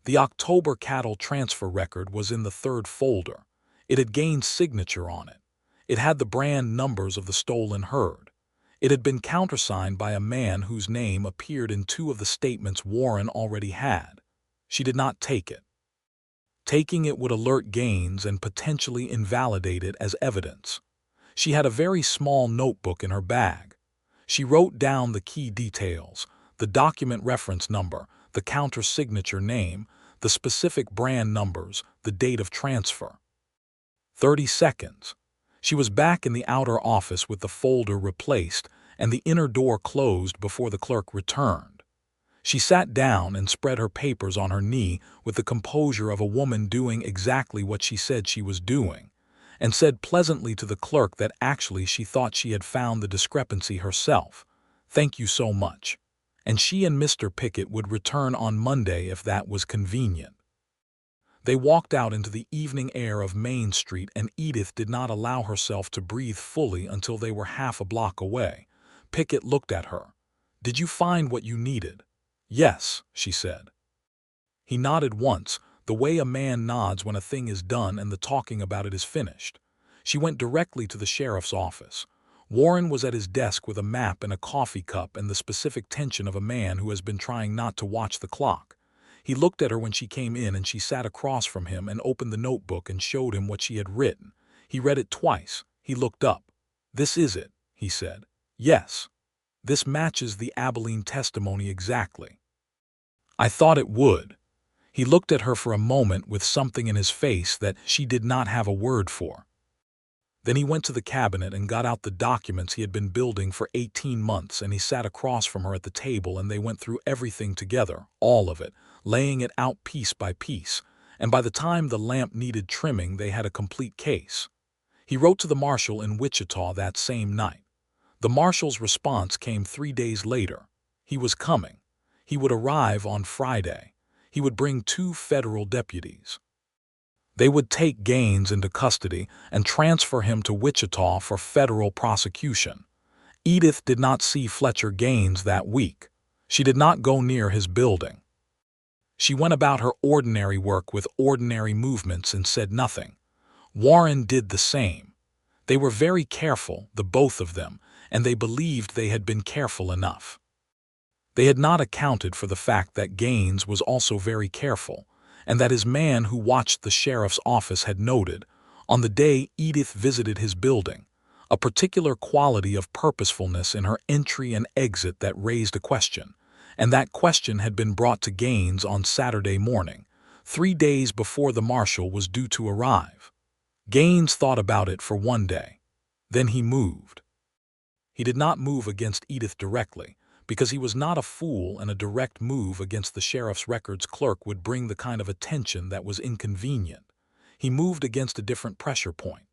The October cattle transfer record was in the third folder. It had Gaines' signature on it. It had the brand numbers of the stolen herd. It had been countersigned by a man whose name appeared in 2 of the statements Warren already had. She did not take it. Taking it would alert Gaines and potentially invalidate it as evidence. She had a very small notebook in her bag. She wrote down the key details, the document reference number, the counter-signature name, the specific brand numbers, the date of transfer. 30 seconds. She was back in the outer office with the folder replaced and the inner door closed before the clerk returned. She sat down and spread her papers on her knee with the composure of a woman doing exactly what she said she was doing, and said pleasantly to the clerk that actually she thought she had found the discrepancy herself. "Thank you so much." And she and Mr. Pickett would return on Monday if that was convenient. They walked out into the evening air of Main Street, and Edith did not allow herself to breathe fully until they were half a block away. Pickett looked at her. "Did you find what you needed?" "Yes," she said. He nodded once, the way a man nods when a thing is done and the talking about it is finished. She went directly to the sheriff's office. Warren was at his desk with a map and a coffee cup and the specific tension of a man who has been trying not to watch the clock. He looked at her when she came in, and she sat across from him and opened the notebook and showed him what she had written. He read it twice. He looked up. "This is it," he said. "Yes. This matches the Abilene testimony exactly." "I thought it would." He looked at her for a moment with something in his face that she did not have a word for. Then he went to the cabinet and got out the documents he had been building for 18 months, and he sat across from her at the table, and they went through everything together, all of it, laying it out piece by piece, and by the time the lamp needed trimming they had a complete case. He wrote to the marshal in Wichita that same night. The marshal's response came 3 days later. He was coming. He would arrive on Friday. He would bring 2 federal deputies. They would take Gaines into custody and transfer him to Wichita for federal prosecution. Edith did not see Fletcher Gaines that week. She did not go near his building. She went about her ordinary work with ordinary movements and said nothing. Warren did the same. They were very careful, the both of them, and they believed they had been careful enough. They had not accounted for the fact that Gaines was also very careful, and that his man who watched the sheriff's office had noted, on the day Edith visited his building, a particular quality of purposefulness in her entry and exit that raised a question, and that question had been brought to Gaines on Saturday morning, 3 days before the marshal was due to arrive. Gaines thought about it for 1 day. Then he moved. He did not move against Edith directly, because he was not a fool, and a direct move against the sheriff's records clerk would bring the kind of attention that was inconvenient. He moved against a different pressure point.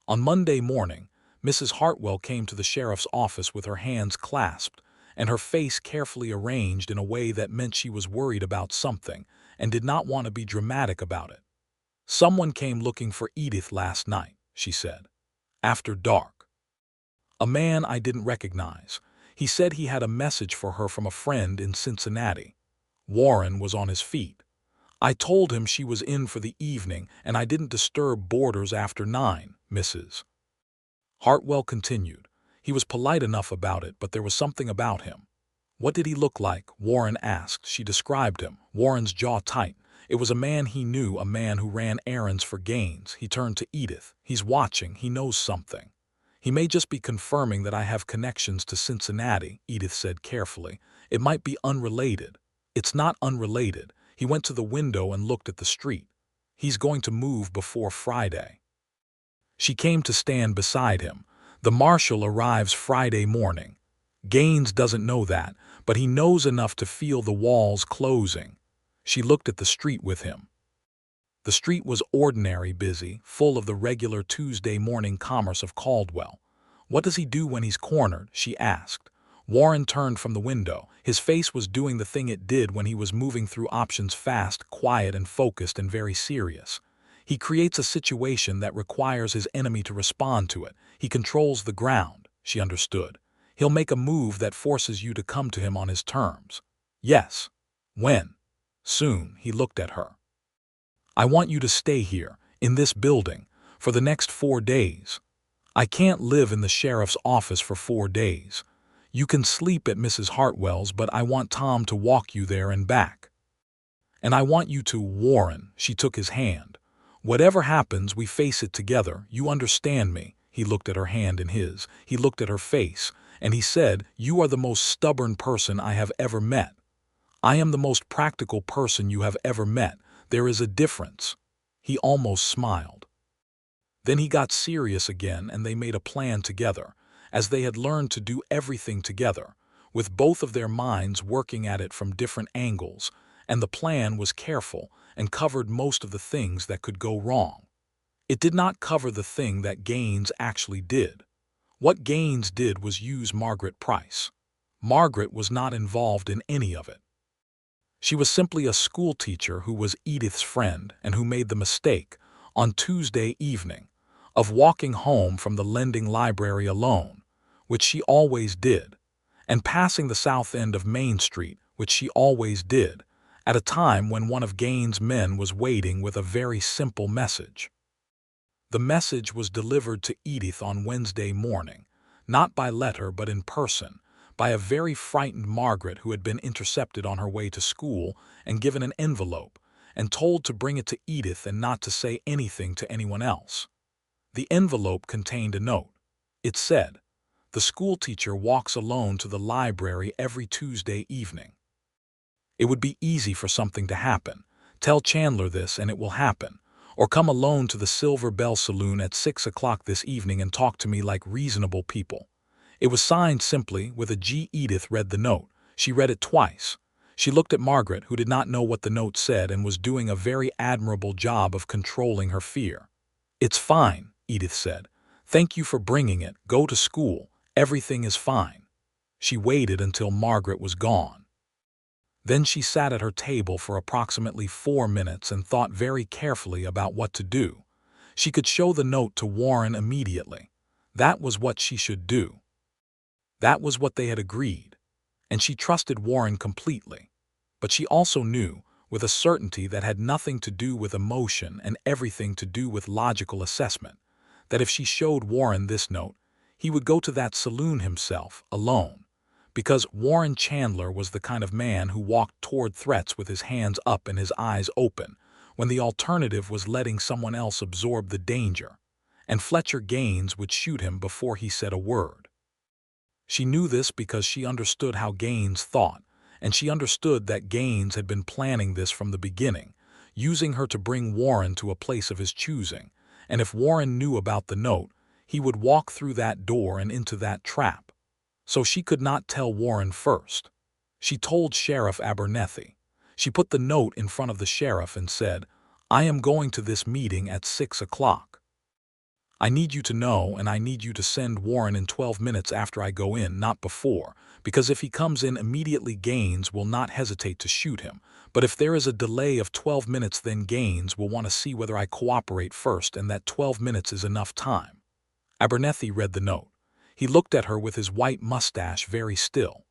On Monday morning, Mrs. Hartwell came to the sheriff's office with her hands clasped and her face carefully arranged in a way that meant she was worried about something and did not want to be dramatic about it. "Someone came looking for Edith last night," she said. "After dark. A man I didn't recognize. He said he had a message for her from a friend in Cincinnati." Warren was on his feet. "I told him she was in for the evening, and I didn't disturb boarders after 9, Mrs." Hartwell continued. "He was polite enough about it, but there was something about him." "What did he look like?" Warren asked. She described him, Warren's jaw tight, It was a man he knew, a man who ran errands for Gaines. He turned to Edith. "He's watching. He knows something. He may just be confirming that I have connections to Cincinnati," Edith said carefully. "It might be unrelated." "It's not unrelated." He went to the window and looked at the street. "He's going to move before Friday." She came to stand beside him. "The marshal arrives Friday morning. Gaines doesn't know that, but he knows enough to feel the walls closing." She looked at the street with him. The street was ordinary, busy, full of the regular Tuesday morning commerce of Caldwell. "What does he do when he's cornered?" she asked. Warren turned from the window. His face was doing the thing it did when he was moving through options, fast, quiet and focused and very serious. He creates a situation that requires his enemy to respond to it. He controls the ground, she understood. He'll make a move that forces you to come to him on his terms. "Yes." "When?" "Soon." He looked at her. "I want you to stay here, in this building, for the next 4 days. I can't live in the sheriff's office for 4 days. You can sleep at Mrs. Hartwell's, but I want Tom to walk you there and back. And I want you to, Warren," she took his hand. "Whatever happens, we face it together. You understand me?" He looked at her hand in his. He looked at her face, and he said, "You are the most stubborn person I have ever met. I am the most practical person you have ever met. There is a difference." He almost smiled. Then he got serious again, and they made a plan together, as they had learned to do everything together, with both of their minds working at it from different angles, and the plan was careful and covered most of the things that could go wrong. It did not cover the thing that Gaines actually did. What Gaines did was use Margaret Price. Margaret was not involved in any of it. She was simply a school teacher who was Edith's friend and who made the mistake, on Tuesday evening, of walking home from the lending library alone, which she always did, and passing the south end of Main Street, which she always did, at a time when one of Gaines' men was waiting with a very simple message. The message was delivered to Edith on Wednesday morning, not by letter but in person, by a very frightened Margaret who had been intercepted on her way to school and given an envelope and told to bring it to Edith and not to say anything to anyone else. The envelope contained a note. It said, "The schoolteacher walks alone to the library every Tuesday evening. It would be easy for something to happen. Tell Chandler this and it will happen. Or come alone to the Silver Bell Saloon at 6 o'clock this evening and talk to me like reasonable people." It was signed simply with a G. Edith read the note. She read it twice. She looked at Margaret, who did not know what the note said and was doing a very admirable job of controlling her fear. "It's fine," Edith said. "Thank you for bringing it. Go to school. Everything is fine." She waited until Margaret was gone. Then she sat at her table for approximately 4 minutes and thought very carefully about what to do. She could show the note to Warren immediately. That was what she should do. That was what they had agreed, and she trusted Warren completely. But she also knew, with a certainty that had nothing to do with emotion and everything to do with logical assessment, that if she showed Warren this note, he would go to that saloon himself, alone, because Warren Chandler was the kind of man who walked toward threats with his hands up and his eyes open, when the alternative was letting someone else absorb the danger, and Fletcher Gaines would shoot him before he said a word. She knew this because she understood how Gaines thought, and she understood that Gaines had been planning this from the beginning, using her to bring Warren to a place of his choosing, and if Warren knew about the note, he would walk through that door and into that trap. So she could not tell Warren first. She told Sheriff Abernethy. She put the note in front of the sheriff and said, "I am going to this meeting at 6 o'clock. I need you to know, and I need you to send Warren in 12 minutes after I go in, not before, because if he comes in immediately, Gaines will not hesitate to shoot him. But if there is a delay of 12 minutes, then Gaines will want to see whether I cooperate first, and that 12 minutes is enough time." Abernethy read the note. He looked at her with his white mustache very still.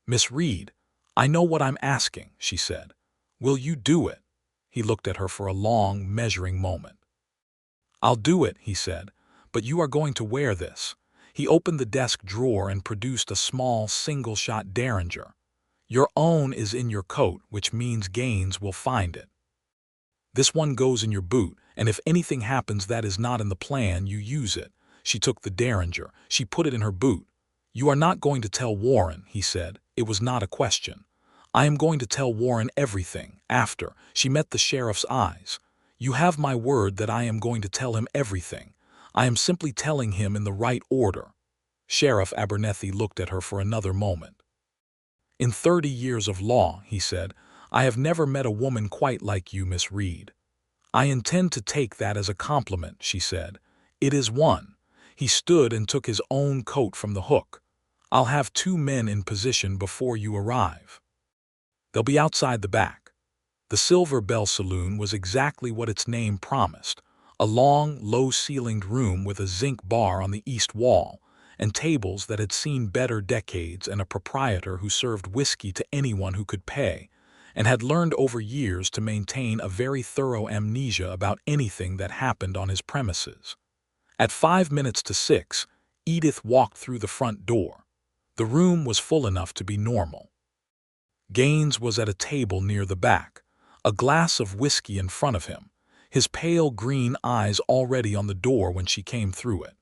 "Miss Reed, I know what I'm asking," she said. "Will you do it?" He looked at her for a long, measuring moment. "I'll do it," he said, "but you are going to wear this." He opened the desk drawer and produced a small, single-shot Derringer. "Your own is in your coat, which means Gaines will find it." This one goes in your boot, and if anything happens that is not in the plan, you use it. She took the derringer. She put it in her boot. You are not going to tell Warren, he said. It was not a question. I am going to tell Warren everything, after. She met the sheriff's eyes. You have my word that I am going to tell him everything. I am simply telling him in the right order. Sheriff Abernethy looked at her for another moment. In 30 years of law, he said, I have never met a woman quite like you, Miss Reed. I intend to take that as a compliment, she said. It is one. He stood and took his own coat from the hook. I'll have 2 men in position before you arrive. They'll be outside the back. The Silver Bell Saloon was exactly what its name promised, a long, low-ceilinged room with a zinc bar on the east wall, and tables that had seen better decades, and a proprietor who served whiskey to anyone who could pay, and had learned over years to maintain a very thorough amnesia about anything that happened on his premises. At 5 minutes to 6, Edith walked through the front door. The room was full enough to be normal. Gaines was at a table near the back, a glass of whiskey in front of him, his pale green eyes already on the door when she came through it.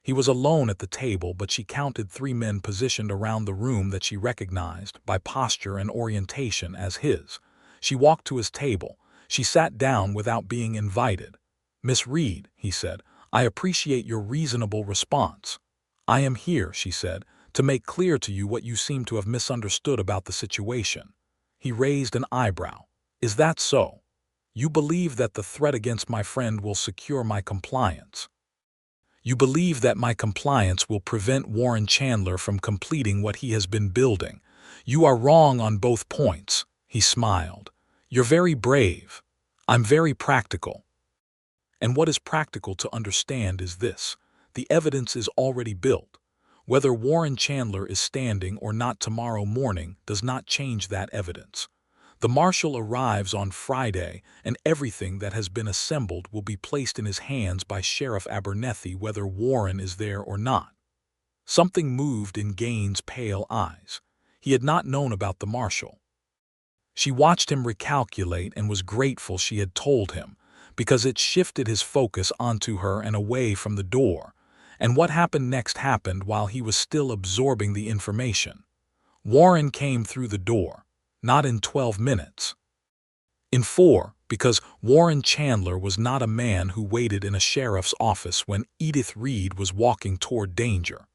He was alone at the table, but she counted 3 men positioned around the room that she recognized, by posture and orientation, as his. She walked to his table. She sat down without being invited. Miss Reed, he said, I appreciate your reasonable response. I am here, she said, to make clear to you what you seem to have misunderstood about the situation. He raised an eyebrow. Is that so? You believe that the threat against my friend will secure my compliance? You believe that my compliance will prevent Warren Chandler from completing what he has been building? You are wrong on both points, he smiled. You're very brave. I'm very practical. And what is practical to understand is this. The evidence is already built. Whether Warren Chandler is standing or not tomorrow morning does not change that evidence. The marshal arrives on Friday, and everything that has been assembled will be placed in his hands by Sheriff Abernethy whether Warren is there or not. Something moved in Gaines' pale eyes. He had not known about the marshal. She watched him recalculate and was grateful she had told him, because it shifted his focus onto her and away from the door. And what happened next happened while he was still absorbing the information. Warren came through the door, not in 12 minutes. In 4, because Warren Chandler was not a man who waited in a sheriff's office when Edith Reed was walking toward danger.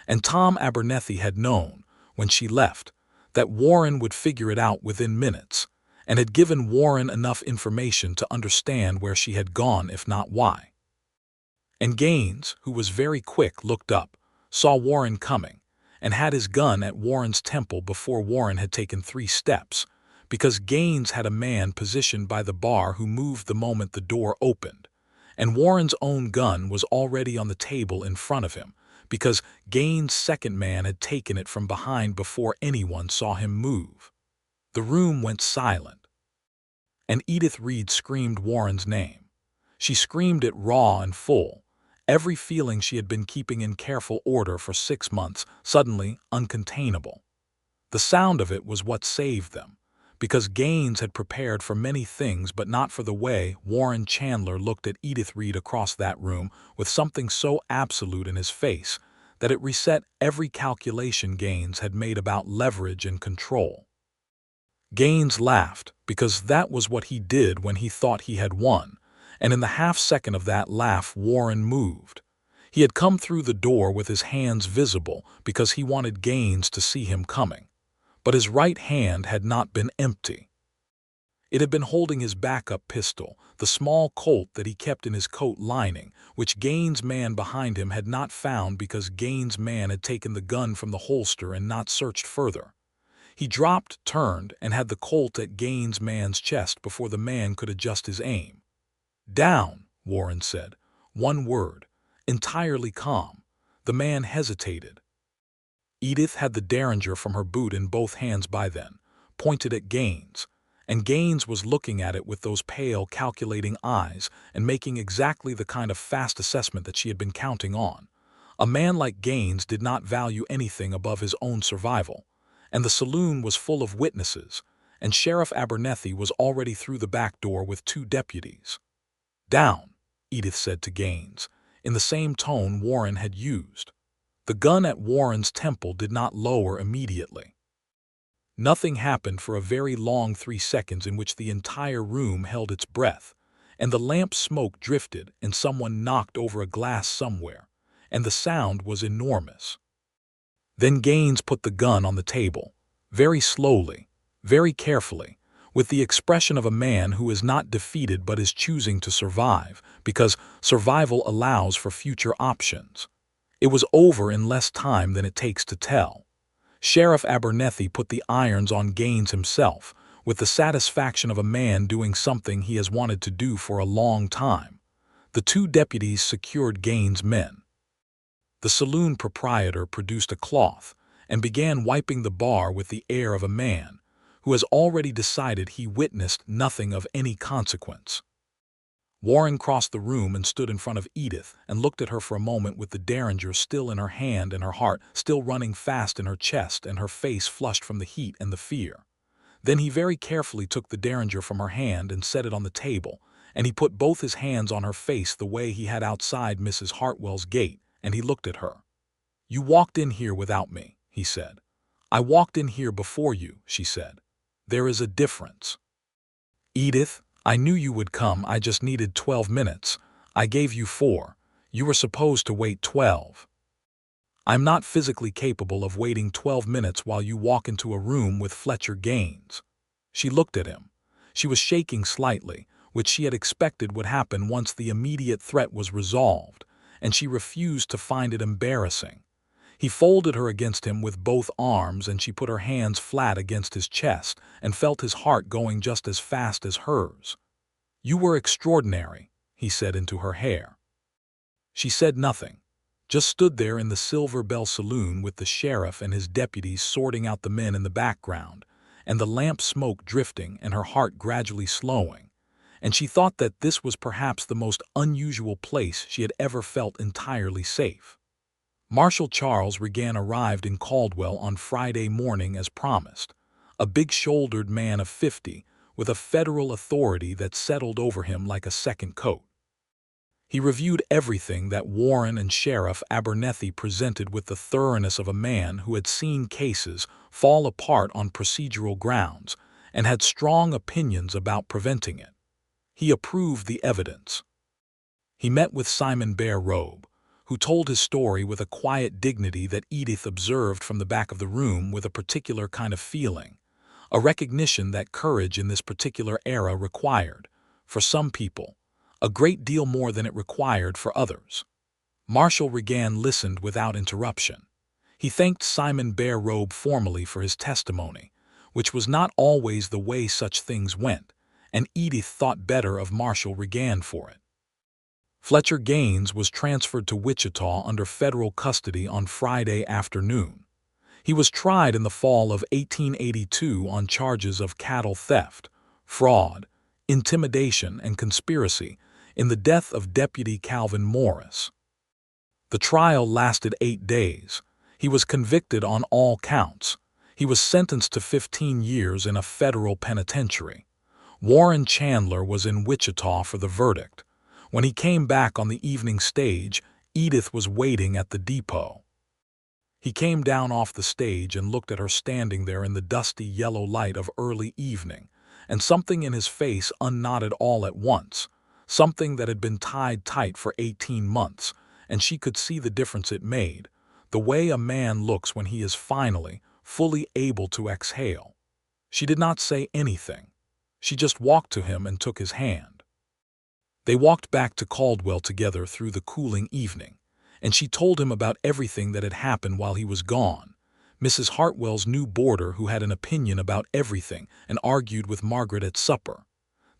And Tom Abernethy had known, when she left, that Warren would figure it out within minutes, and had given Warren enough information to understand where she had gone, if not why. And Gaines, who was very quick, looked up, saw Warren coming, and had his gun at Warren's temple before Warren had taken 3 steps, because Gaines had a man positioned by the bar who moved the moment the door opened, and Warren's own gun was already on the table in front of him, because Gaines' second man had taken it from behind before anyone saw him move. The room went silent, and Edith Reed screamed Warren's name. She screamed it raw and full, every feeling she had been keeping in careful order for 6 months, suddenly uncontainable. The sound of it was what saved them, because Gaines had prepared for many things but not for the way Warren Chandler looked at Edith Reed across that room with something so absolute in his face that it reset every calculation Gaines had made about leverage and control. Gaines laughed, because that was what he did when he thought he had won. And in the half-second of that laugh Warren moved. He had come through the door with his hands visible because he wanted Gaines to see him coming. But his right hand had not been empty. It had been holding his backup pistol, the small Colt that he kept in his coat lining, which Gaines' man behind him had not found because Gaines' man had taken the gun from the holster and not searched further. He dropped, turned, and had the Colt at Gaines' man's chest before the man could adjust his aim. Down, Warren said. One word. Entirely calm. The man hesitated. Edith had the derringer from her boot in both hands by then, pointed at Gaines, and Gaines was looking at it with those pale, calculating eyes and making exactly the kind of fast assessment that she had been counting on. A man like Gaines did not value anything above his own survival, and the saloon was full of witnesses, and Sheriff Abernethy was already through the back door with 2 deputies. "Down," Edith said to Gaines, in the same tone Warren had used. The gun at Warren's temple did not lower immediately. Nothing happened for a very long 3 seconds in which the entire room held its breath, and the lamp smoke drifted and someone knocked over a glass somewhere, and the sound was enormous. Then Gaines put the gun on the table, very slowly, very carefully, with the expression of a man who is not defeated but is choosing to survive, because survival allows for future options. It was over in less time than it takes to tell. Sheriff Abernethy put the irons on Gaines himself, with the satisfaction of a man doing something he has wanted to do for a long time. The 2 deputies secured Gaines' men. The saloon proprietor produced a cloth and began wiping the bar with the air of a man who has already decided he witnessed nothing of any consequence. Warren crossed the room and stood in front of Edith and looked at her for a moment with the derringer still in her hand and her heart still running fast in her chest and her face flushed from the heat and the fear. Then he very carefully took the derringer from her hand and set it on the table, and he put both his hands on her face the way he had outside Mrs. Hartwell's gate, and he looked at her. "You walked in here without me," he said. "I walked in here before you," she said. "There is a difference." "Edith, I knew you would come. I just needed 12 minutes. I gave you 4. You were supposed to wait 12. I'm not physically capable of waiting 12 minutes while you walk into a room with Fletcher Gaines." She looked at him. She was shaking slightly, which she had expected would happen once the immediate threat was resolved, and she refused to find it embarrassing. He folded her against him with both arms, and she put her hands flat against his chest and felt his heart going just as fast as hers. "You were extraordinary," he said into her hair. She said nothing, just stood there in the Silver Bell Saloon with the sheriff and his deputies sorting out the men in the background, and the lamp smoke drifting and her heart gradually slowing, and she thought that this was perhaps the most unusual place she had ever felt entirely safe. Marshal Charles Regan arrived in Caldwell on Friday morning as promised, a big-shouldered man of 50 with a federal authority that settled over him like a second coat. He reviewed everything that Warren and Sheriff Abernethy presented with the thoroughness of a man who had seen cases fall apart on procedural grounds and had strong opinions about preventing it. He approved the evidence. He met with Simon Bear Robe, who told his story with a quiet dignity that Edith observed from the back of the room with a particular kind of feeling, a recognition that courage in this particular era required, for some people, a great deal more than it required for others. Marshal Regan listened without interruption. He thanked Simon Bear Robe formally for his testimony, which was not always the way such things went, and Edith thought better of Marshal Regan for it. Fletcher Gaines was transferred to Wichita under federal custody on Friday afternoon. He was tried in the fall of 1882 on charges of cattle theft, fraud, intimidation, and conspiracy in the death of Deputy Calvin Morris. The trial lasted 8 days. He was convicted on all counts. He was sentenced to 15 years in a federal penitentiary. Warren Chandler was in Wichita for the verdict. When he came back on the evening stage, Edith was waiting at the depot. He came down off the stage and looked at her standing there in the dusty yellow light of early evening, and something in his face unknotted all at once, something that had been tied tight for 18 months, and she could see the difference it made, the way a man looks when he is finally, fully able to exhale. She did not say anything. She just walked to him and took his hand. They walked back to Caldwell together through the cooling evening, and she told him about everything that had happened while he was gone. Mrs. Hartwell's new boarder who had an opinion about everything and argued with Margaret at supper.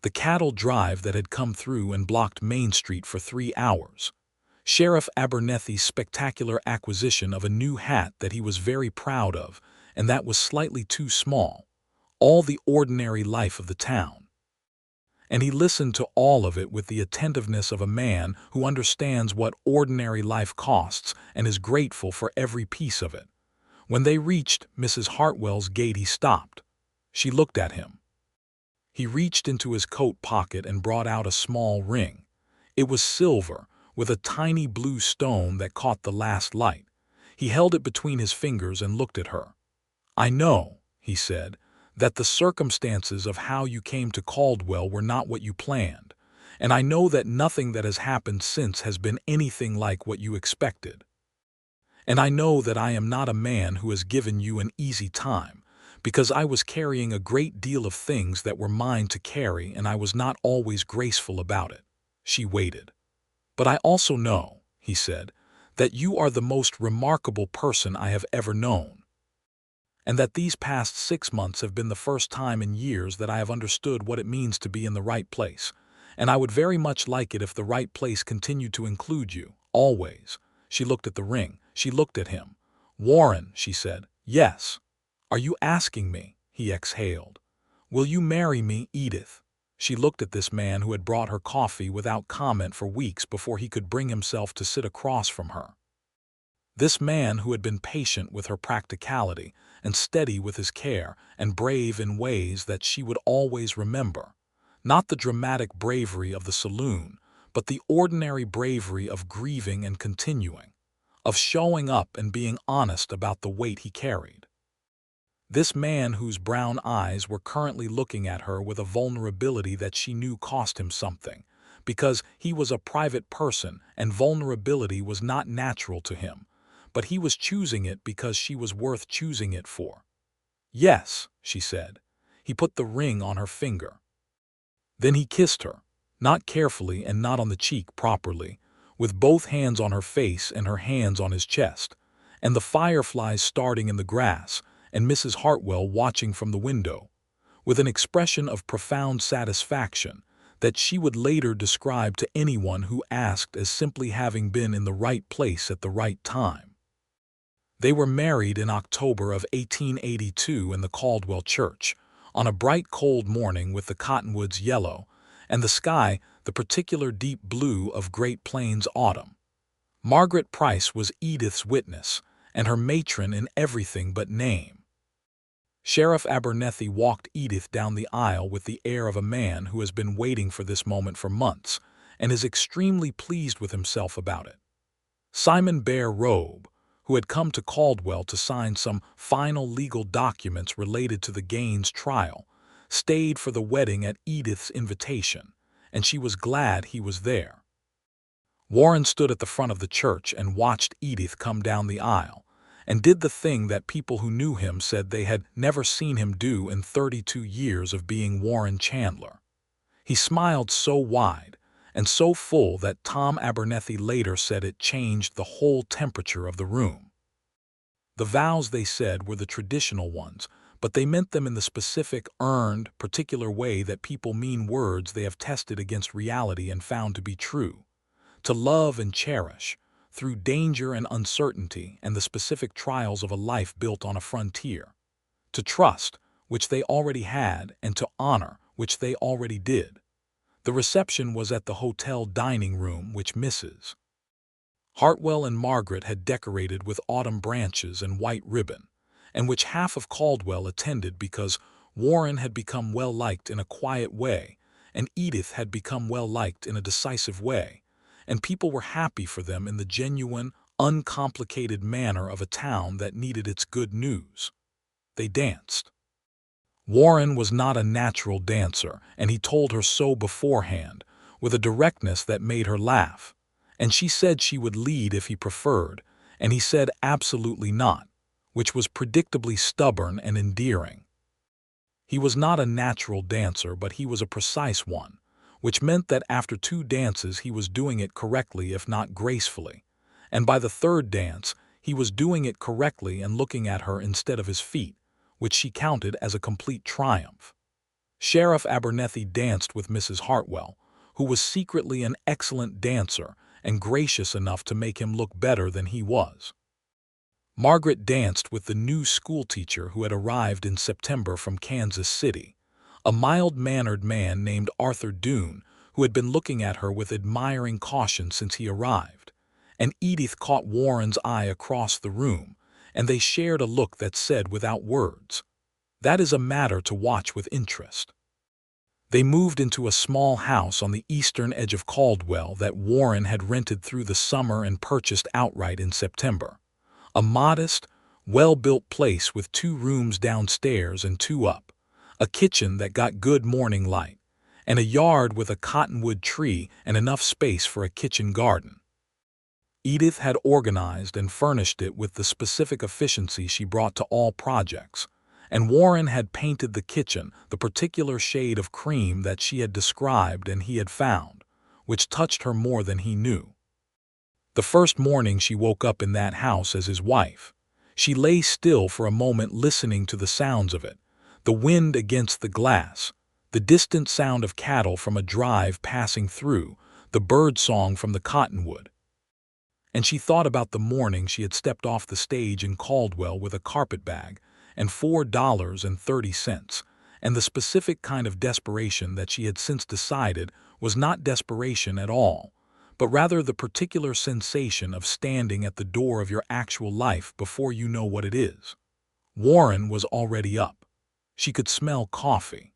The cattle drive that had come through and blocked Main Street for 3 hours. Sheriff Abernethy's spectacular acquisition of a new hat that he was very proud of, and that was slightly too small. All the ordinary life of the town. And he listened to all of it with the attentiveness of a man who understands what ordinary life costs and is grateful for every piece of it. When they reached Mrs. Hartwell's gate, he stopped. She looked at him. He reached into his coat pocket and brought out a small ring. It was silver, with a tiny blue stone that caught the last light. He held it between his fingers and looked at her. "I know," he said, "that the circumstances of how you came to Caldwell were not what you planned, and I know that nothing that has happened since has been anything like what you expected. And I know that I am not a man who has given you an easy time, because I was carrying a great deal of things that were mine to carry, and I was not always graceful about it." She waited. "But I also know," he said, "that you are the most remarkable person I have ever known, and that these past 6 months have been the first time in years that I have understood what it means to be in the right place, and I would very much like it if the right place continued to include you, always." She looked at the ring. She looked at him. "Warren," she said. "Yes." "Are you asking me?" He exhaled. "Will you marry me, Edith?" She looked at this man who had brought her coffee without comment for weeks before he could bring himself to sit across from her. This man who had been patient with her practicality and steady with his care and brave in ways that she would always remember. Not the dramatic bravery of the saloon, but the ordinary bravery of grieving and continuing, of showing up and being honest about the weight he carried. This man whose brown eyes were currently looking at her with a vulnerability that she knew cost him something, because he was a private person and vulnerability was not natural to him, but he was choosing it because she was worth choosing it for. "Yes," she said. He put the ring on her finger. Then he kissed her, not carefully and not on the cheek properly, with both hands on her face and her hands on his chest, and the fireflies starting in the grass, and Mrs. Hartwell watching from the window, with an expression of profound satisfaction that she would later describe to anyone who asked as simply having been in the right place at the right time. They were married in October of 1882 in the Caldwell church, on a bright cold morning with the cottonwoods yellow, and the sky the particular deep blue of Great Plains autumn. Margaret Price was Edith's witness, and her matron in everything but name. Sheriff Abernethy walked Edith down the aisle with the air of a man who has been waiting for this moment for months, and is extremely pleased with himself about it. Simon Bear Robe, who had come to Caldwell to sign some final legal documents related to the Gaines trial, stayed for the wedding at Edith's invitation, and she was glad he was there. Warren stood at the front of the church and watched Edith come down the aisle, and did the thing that people who knew him said they had never seen him do in 32 years of being Warren Chandler. He smiled so wide and so full that Tom Abernethy later said it changed the whole temperature of the room. The vows, they said, were the traditional ones, but they meant them in the specific, earned, particular way that people mean words they have tested against reality and found to be true. To love and cherish, through danger and uncertainty and the specific trials of a life built on a frontier. To trust, which they already had, and to honor, which they already did. The reception was at the hotel dining room, which Mrs. Hartwell and Margaret had decorated with autumn branches and white ribbon, and which half of Caldwell attended because Warren had become well-liked in a quiet way, and Edith had become well-liked in a decisive way, and people were happy for them in the genuine, uncomplicated manner of a town that needed its good news. They danced. Warren was not a natural dancer, and he told her so beforehand, with a directness that made her laugh. And she said she would lead if he preferred, and he said absolutely not, which was predictably stubborn and endearing. He was not a natural dancer, but he was a precise one, which meant that after 2 dances he was doing it correctly if not gracefully, and by the 3rd dance he was doing it correctly and looking at her instead of his feet, which she counted as a complete triumph. Sheriff Abernethy danced with Mrs. Hartwell, who was secretly an excellent dancer and gracious enough to make him look better than he was. Margaret danced with the new schoolteacher who had arrived in September from Kansas City, a mild-mannered man named Arthur Doone, who had been looking at her with admiring caution since he arrived, and Edith caught Warren's eye across the room, and they shared a look that said without words, That is a matter to watch with interest. They moved into a small house on the eastern edge of Caldwell that Warren had rented through the summer and purchased outright in September. A modest, well-built place with 2 rooms downstairs and 2 up, a kitchen that got good morning light, and a yard with a cottonwood tree and enough space for a kitchen garden. Edith had organized and furnished it with the specific efficiency she brought to all projects, and Warren had painted the kitchen the particular shade of cream that she had described and he had found, which touched her more than he knew. The first morning she woke up in that house as his wife, she lay still for a moment listening to the sounds of it, the wind against the glass, the distant sound of cattle from a drive passing through, the bird song from the cottonwood. And she thought about the morning she had stepped off the stage in Caldwell with a carpetbag and $4.30, and the specific kind of desperation that she had since decided was not desperation at all, but rather the particular sensation of standing at the door of your actual life before you know what it is. Warren was already up. She could smell coffee.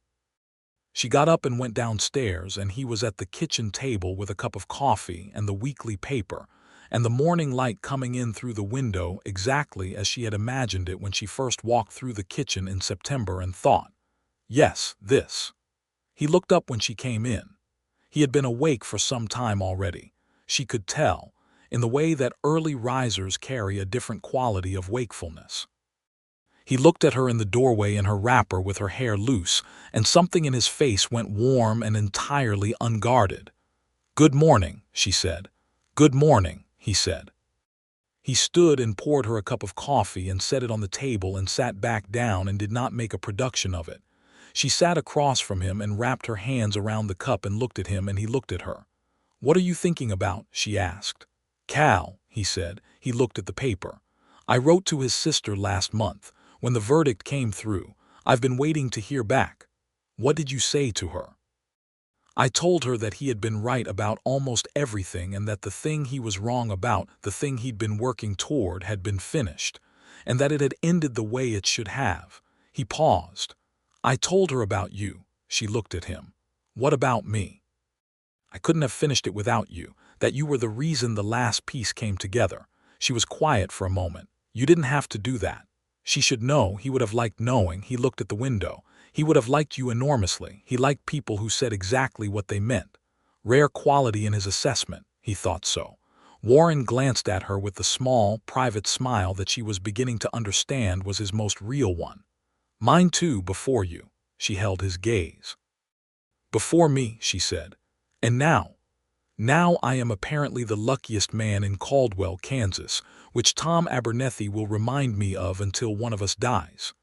She got up and went downstairs, and he was at the kitchen table with a cup of coffee and the weekly paper, and the morning light coming in through the window exactly as she had imagined it when she first walked through the kitchen in September and thought, yes, this. He looked up when she came in. He had been awake for some time already. She could tell, in the way that early risers carry a different quality of wakefulness. He looked at her in the doorway in her wrapper with her hair loose, and something in his face went warm and entirely unguarded. "Good morning," she said. "Good morning," he said. He stood and poured her a cup of coffee and set it on the table and sat back down and did not make a production of it. She sat across from him and wrapped her hands around the cup and looked at him, and he looked at her. "What are you thinking about?" she asked. "Cal," he said. He looked at the paper. "I wrote to his sister last month. When the verdict came through, I've been waiting to hear back." "What did you say to her?" "I told her that he had been right about almost everything, and that the thing he was wrong about, the thing he'd been working toward, had been finished, and that it had ended the way it should have." He paused. "I told her about you." She looked at him. "What about me?" "I couldn't have finished it without you, that you were the reason the last piece came together." She was quiet for a moment. "You didn't have to do that." She should know. He would have liked knowing. He looked at the window. He would have liked you enormously. He liked people who said exactly what they meant. Rare quality in his assessment. He thought so. Warren glanced at her with the small, private smile that she was beginning to understand was his most real one. "Mine too, before you." She held his gaze. "Before me," she said. "And now I am apparently the luckiest man in Caldwell, Kansas, which Tom Abernethy will remind me of until one of us dies."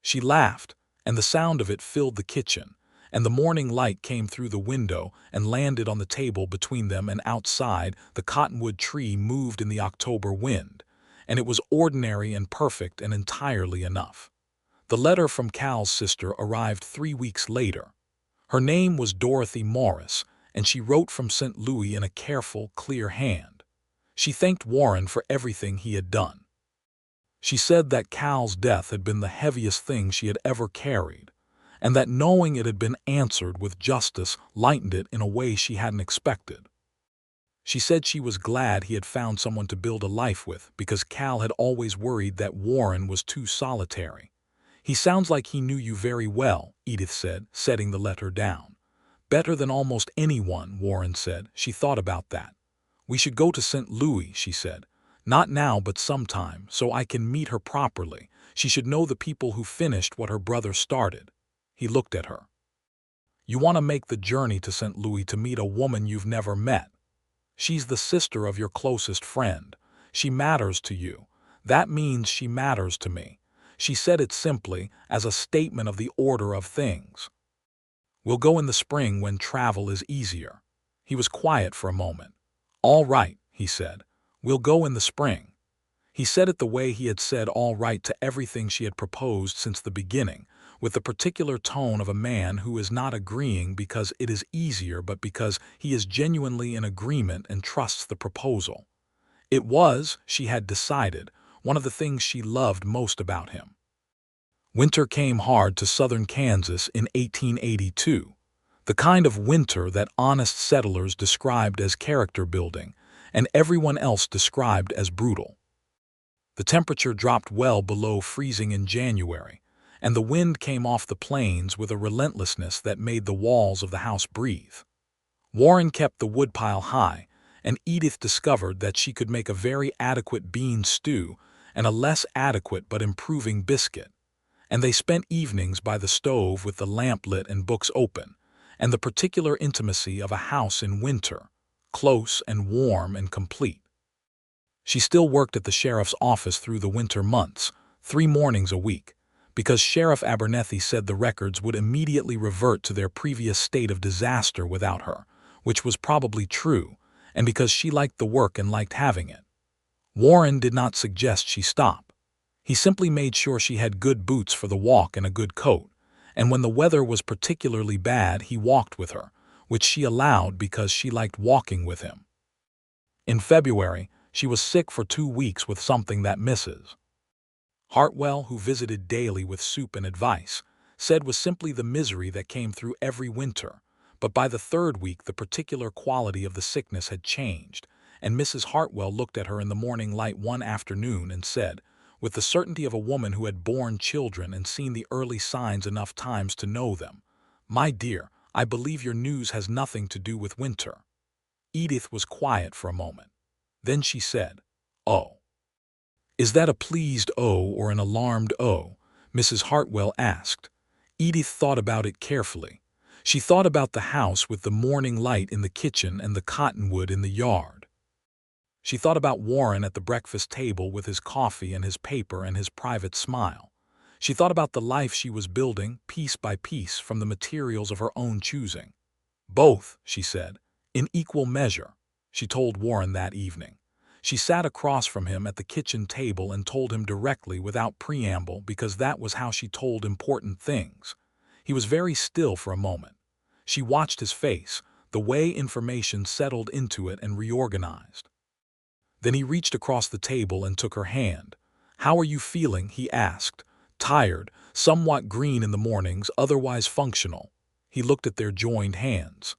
She laughed, and the sound of it filled the kitchen, and the morning light came through the window and landed on the table between them, and outside the cottonwood tree moved in the October wind, and it was ordinary and perfect and entirely enough. The letter from Cal's sister arrived 3 weeks later. Her name was Dorothy Morris, and she wrote from St. Louis in a careful, clear hand. She thanked Warren for everything he had done. She said that Cal's death had been the heaviest thing she had ever carried, and that knowing it had been answered with justice lightened it in a way she hadn't expected. She said she was glad he had found someone to build a life with, because Cal had always worried that Warren was too solitary. "He sounds like he knew you very well," Edith said, setting the letter down. "Better than almost anyone," Warren said. She thought about that. "We should go to St. Louis," she said. "Not now, but sometime, so I can meet her properly. She should know the people who finished what her brother started." He looked at her. "You want to make the journey to St. Louis to meet a woman you've never met. She's the sister of your closest friend. She matters to you. That means she matters to me." She said it simply, as a statement of the order of things. "We'll go in the spring when travel is easier." He was quiet for a moment. "All right," he said. "We'll go in the spring." He said it the way he had said all right to everything she had proposed since the beginning, with the particular tone of a man who is not agreeing because it is easier but because he is genuinely in agreement and trusts the proposal. It was, she had decided, one of the things she loved most about him. Winter came hard to southern Kansas in 1882, the kind of winter that honest settlers described as character-building and everyone else described as brutal. The temperature dropped well below freezing in January, and the wind came off the plains with a relentlessness that made the walls of the house breathe. Warren kept the woodpile high, and Edith discovered that she could make a very adequate bean stew and a less adequate but improving biscuit, and they spent evenings by the stove with the lamp lit and books open, and the particular intimacy of a house in winter, close and warm and complete. She still worked at the sheriff's office through the winter months, 3 mornings a week, because Sheriff Abernethy said the records would immediately revert to their previous state of disaster without her, which was probably true, and because she liked the work and liked having it. Warren did not suggest she stop. He simply made sure she had good boots for the walk and a good coat, and when the weather was particularly bad he walked with her, which she allowed because she liked walking with him. In February, she was sick for 2 weeks with something that Mrs. Hartwell, who visited daily with soup and advice, said was simply the misery that came through every winter, but by the 3rd week the particular quality of the sickness had changed, and Mrs. Hartwell looked at her in the morning light one afternoon and said, with the certainty of a woman who had borne children and seen the early signs enough times to know them, "My dear, I believe your news has nothing to do with winter." Edith was quiet for a moment. Then she said, "Oh." "Is that a pleased oh or an alarmed oh?" Mrs. Hartwell asked. Edith thought about it carefully. She thought about the house with the morning light in the kitchen and the cottonwood in the yard. She thought about Warren at the breakfast table with his coffee and his paper and his private smile. She thought about the life she was building, piece by piece, from the materials of her own choosing. "Both," she said, "in equal measure," she told Warren that evening. She sat across from him at the kitchen table and told him directly without preamble because that was how she told important things. He was very still for a moment. She watched his face, the way information settled into it and reorganized. Then he reached across the table and took her hand. "How are you feeling?" he asked. "Tired, somewhat green in the mornings, otherwise functional." He looked at their joined hands.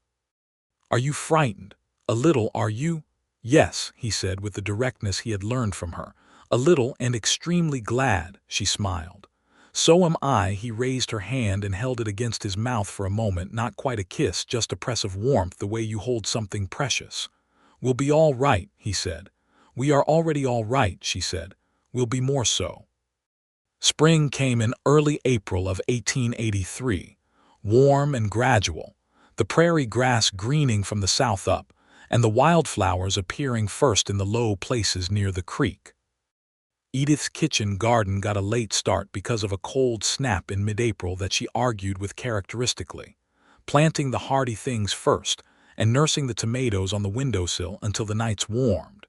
"Are you frightened? A little, are you?" "Yes," he said with the directness he had learned from her. "A little and extremely glad," she smiled. "So am I." He raised her hand and held it against his mouth for a moment, not quite a kiss, just a press of warmth, the way you hold something precious. "We'll be all right," he said. "We are already all right," she said. "We'll be more so." Spring came in early April of 1883, warm and gradual, the prairie grass greening from the south up, and the wildflowers appearing first in the low places near the creek. Edith's kitchen garden got a late start because of a cold snap in mid-April that she argued with characteristically, planting the hardy things first and nursing the tomatoes on the windowsill until the nights warmed,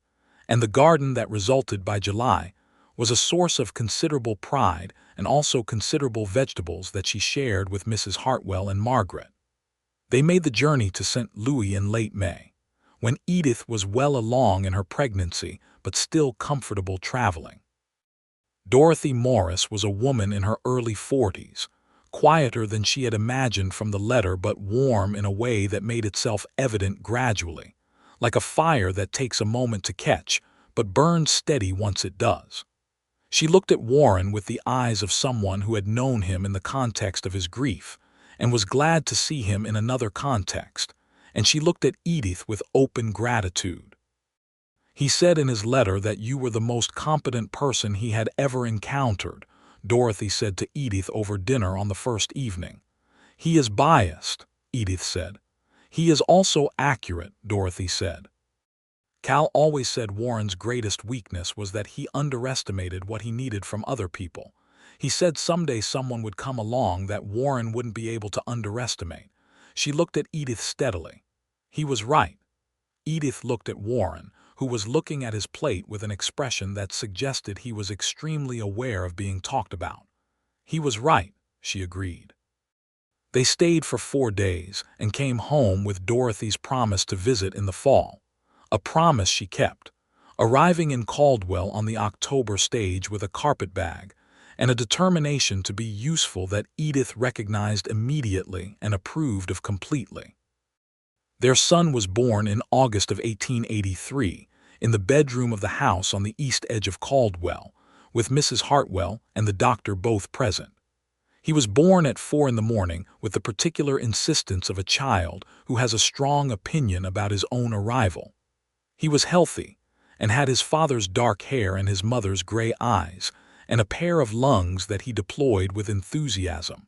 and the garden that resulted by July was a source of considerable pride and also considerable vegetables that she shared with Mrs. Hartwell and Margaret. They made the journey to St. Louis in late May, when Edith was well along in her pregnancy but still comfortable traveling. Dorothy Morris was a woman in her early 40s, quieter than she had imagined from the letter but warm in a way that made itself evident gradually, like a fire that takes a moment to catch but burns steady once it does. She looked at Warren with the eyes of someone who had known him in the context of his grief and was glad to see him in another context, and she looked at Edith with open gratitude. "He said in his letter that you were the most competent person he had ever encountered," Dorothy said to Edith over dinner on the first evening. "He is biased," Edith said. "He is also accurate," Dorothy said. Cal always said Warren's greatest weakness was that he underestimated what he needed from other people. He said someday someone would come along that Warren wouldn't be able to underestimate. She looked at Edith steadily. He was right. Edith looked at Warren, who was looking at his plate with an expression that suggested he was extremely aware of being talked about. He was right, she agreed. They stayed for 4 days and came home with Dorothy's promise to visit in the fall. A promise she kept, arriving in Caldwell on the October stage with a carpetbag, and a determination to be useful that Edith recognized immediately and approved of completely. Their son was born in August of 1883 in the bedroom of the house on the east edge of Caldwell, with Mrs. Hartwell and the doctor both present. He was born at 4 in the morning with the particular insistence of a child who has a strong opinion about his own arrival. He was healthy, and had his father's dark hair and his mother's gray eyes, and a pair of lungs that he deployed with enthusiasm.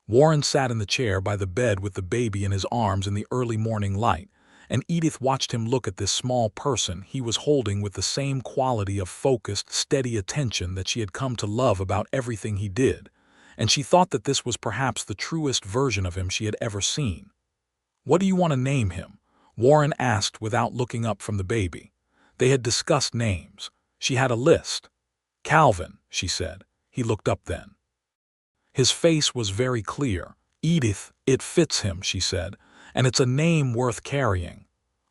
Warren sat in the chair by the bed with the baby in his arms in the early morning light, and Edith watched him look at this small person he was holding with the same quality of focused, steady attention that she had come to love about everything he did, and she thought that this was perhaps the truest version of him she had ever seen. "What do you want to name him?" Warren asked without looking up from the baby. They had discussed names. She had a list. "Calvin," she said. He looked up then. His face was very clear. "Edith, it fits him," she said, "and it's a name worth carrying."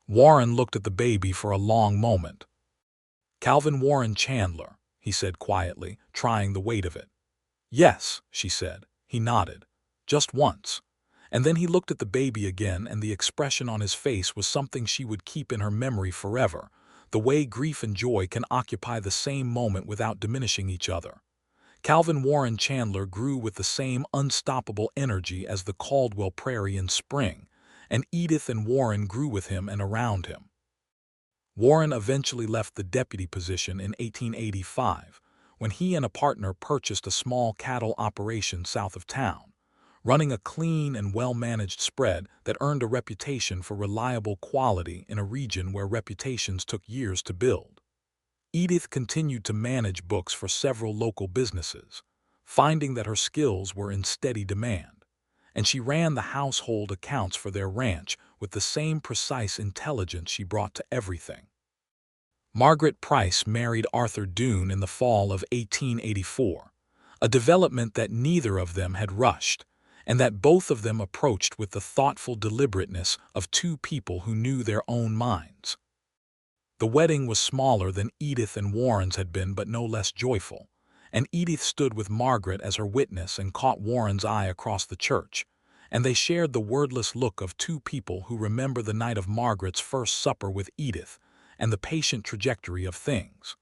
Warren looked at the baby for a long moment. "Calvin Warren Chandler," he said quietly, trying the weight of it. "Yes," she said. He nodded. "Just once." And then he looked at the baby again, and the expression on his face was something she would keep in her memory forever, the way grief and joy can occupy the same moment without diminishing each other. Calvin Warren Chandler grew with the same unstoppable energy as the Caldwell Prairie in spring, and Edith and Warren grew with him and around him. Warren eventually left the deputy position in 1885, when he and a partner purchased a small cattle operation south of town, running a clean and well-managed spread that earned a reputation for reliable quality in a region where reputations took years to build. Edith continued to manage books for several local businesses, finding that her skills were in steady demand, and she ran the household accounts for their ranch with the same precise intelligence she brought to everything. Margaret Price married Arthur Doone in the fall of 1884, a development that neither of them had rushed, and that both of them approached with the thoughtful deliberateness of two people who knew their own minds. The wedding was smaller than Edith and Warren's had been, but no less joyful, and Edith stood with Margaret as her witness and caught Warren's eye across the church, and they shared the wordless look of two people who remember the night of Margaret's first supper with Edith and the patient trajectory of things.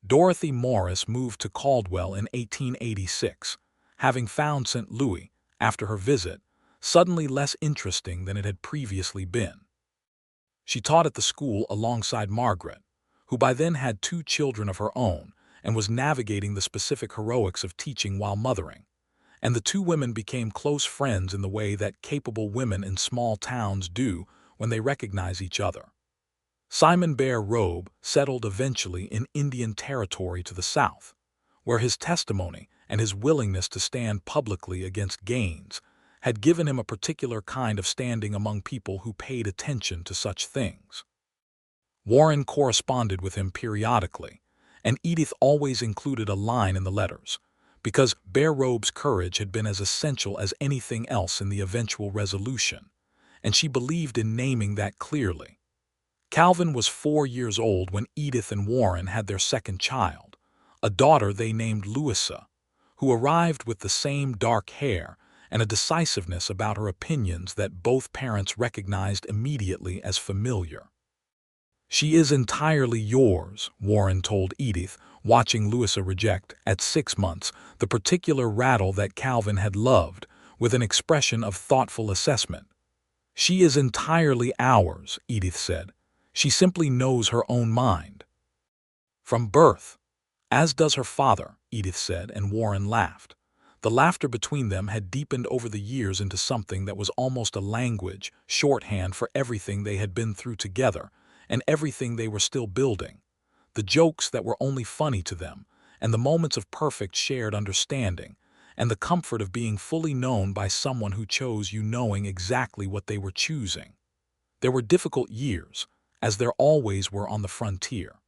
Dorothy Morris moved to Caldwell in 1886, having found St. Louis, after her visit, suddenly less interesting than it had previously been. She taught at the school alongside Margaret, who by then had 2 children of her own and was navigating the specific heroics of teaching while mothering, and the 2 women became close friends in the way that capable women in small towns do when they recognize each other. Simon Bear Robe settled eventually in Indian Territory to the south, where his testimony and his willingness to stand publicly against Gaines had given him a particular kind of standing among people who paid attention to such things. Warren corresponded with him periodically, and Edith always included a line in the letters, because Bear Robe's courage had been as essential as anything else in the eventual resolution, and she believed in naming that clearly. Calvin was 4 years old when Edith and Warren had their second child, a daughter they named Louisa, who arrived with the same dark hair and a decisiveness about her opinions that both parents recognized immediately as familiar. "She is entirely yours," Warren told Edith, watching Louisa reject, at 6 months, the particular rattle that Calvin had loved, with an expression of thoughtful assessment. "She is entirely ours," Edith said. "She simply knows her own mind." "From birth, as does her father," Edith said, and Warren laughed. The laughter between them had deepened over the years into something that was almost a language, shorthand for everything they had been through together and everything they were still building, the jokes that were only funny to them, and the moments of perfect shared understanding, and the comfort of being fully known by someone who chose you knowing exactly what they were choosing. There were difficult years, as there always were on the frontier.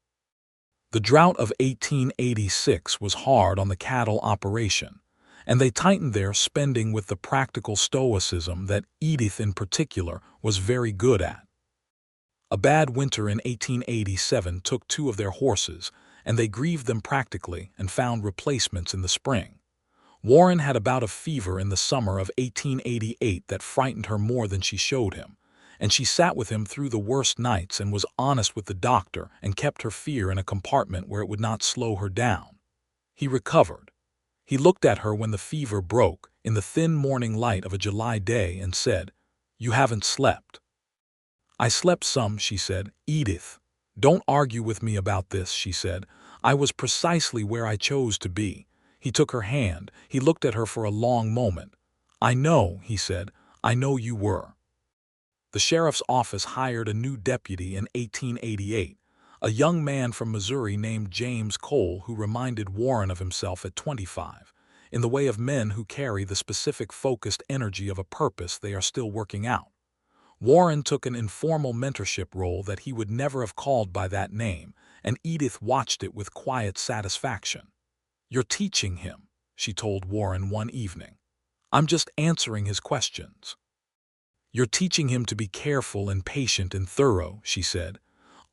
The drought of 1886 was hard on the cattle operation, and they tightened their spending with the practical stoicism that Edith in particular was very good at. A bad winter in 1887 took 2 of their horses, and they grieved them practically and found replacements in the spring. Warren had a bout of fever in the summer of 1888 that frightened her more than she showed him, and she sat with him through the worst nights and was honest with the doctor and kept her fear in a compartment where it would not slow her down. He recovered. He looked at her when the fever broke, in the thin morning light of a July day, and said, "You haven't slept." "I slept some," she said. "Edith, don't argue with me about this," she said. "I was precisely where I chose to be." He took her hand. He looked at her for a long moment. "I know," he said. "I know you were." The sheriff's office hired a new deputy in 1888, a young man from Missouri named James Cole, who reminded Warren of himself at 25, in the way of men who carry the specific focused energy of a purpose they are still working out. Warren took an informal mentorship role that he would never have called by that name, and Edith watched it with quiet satisfaction. "You're teaching him," she told Warren one evening. "I'm just answering his questions." "You're teaching him to be careful and patient and thorough," she said.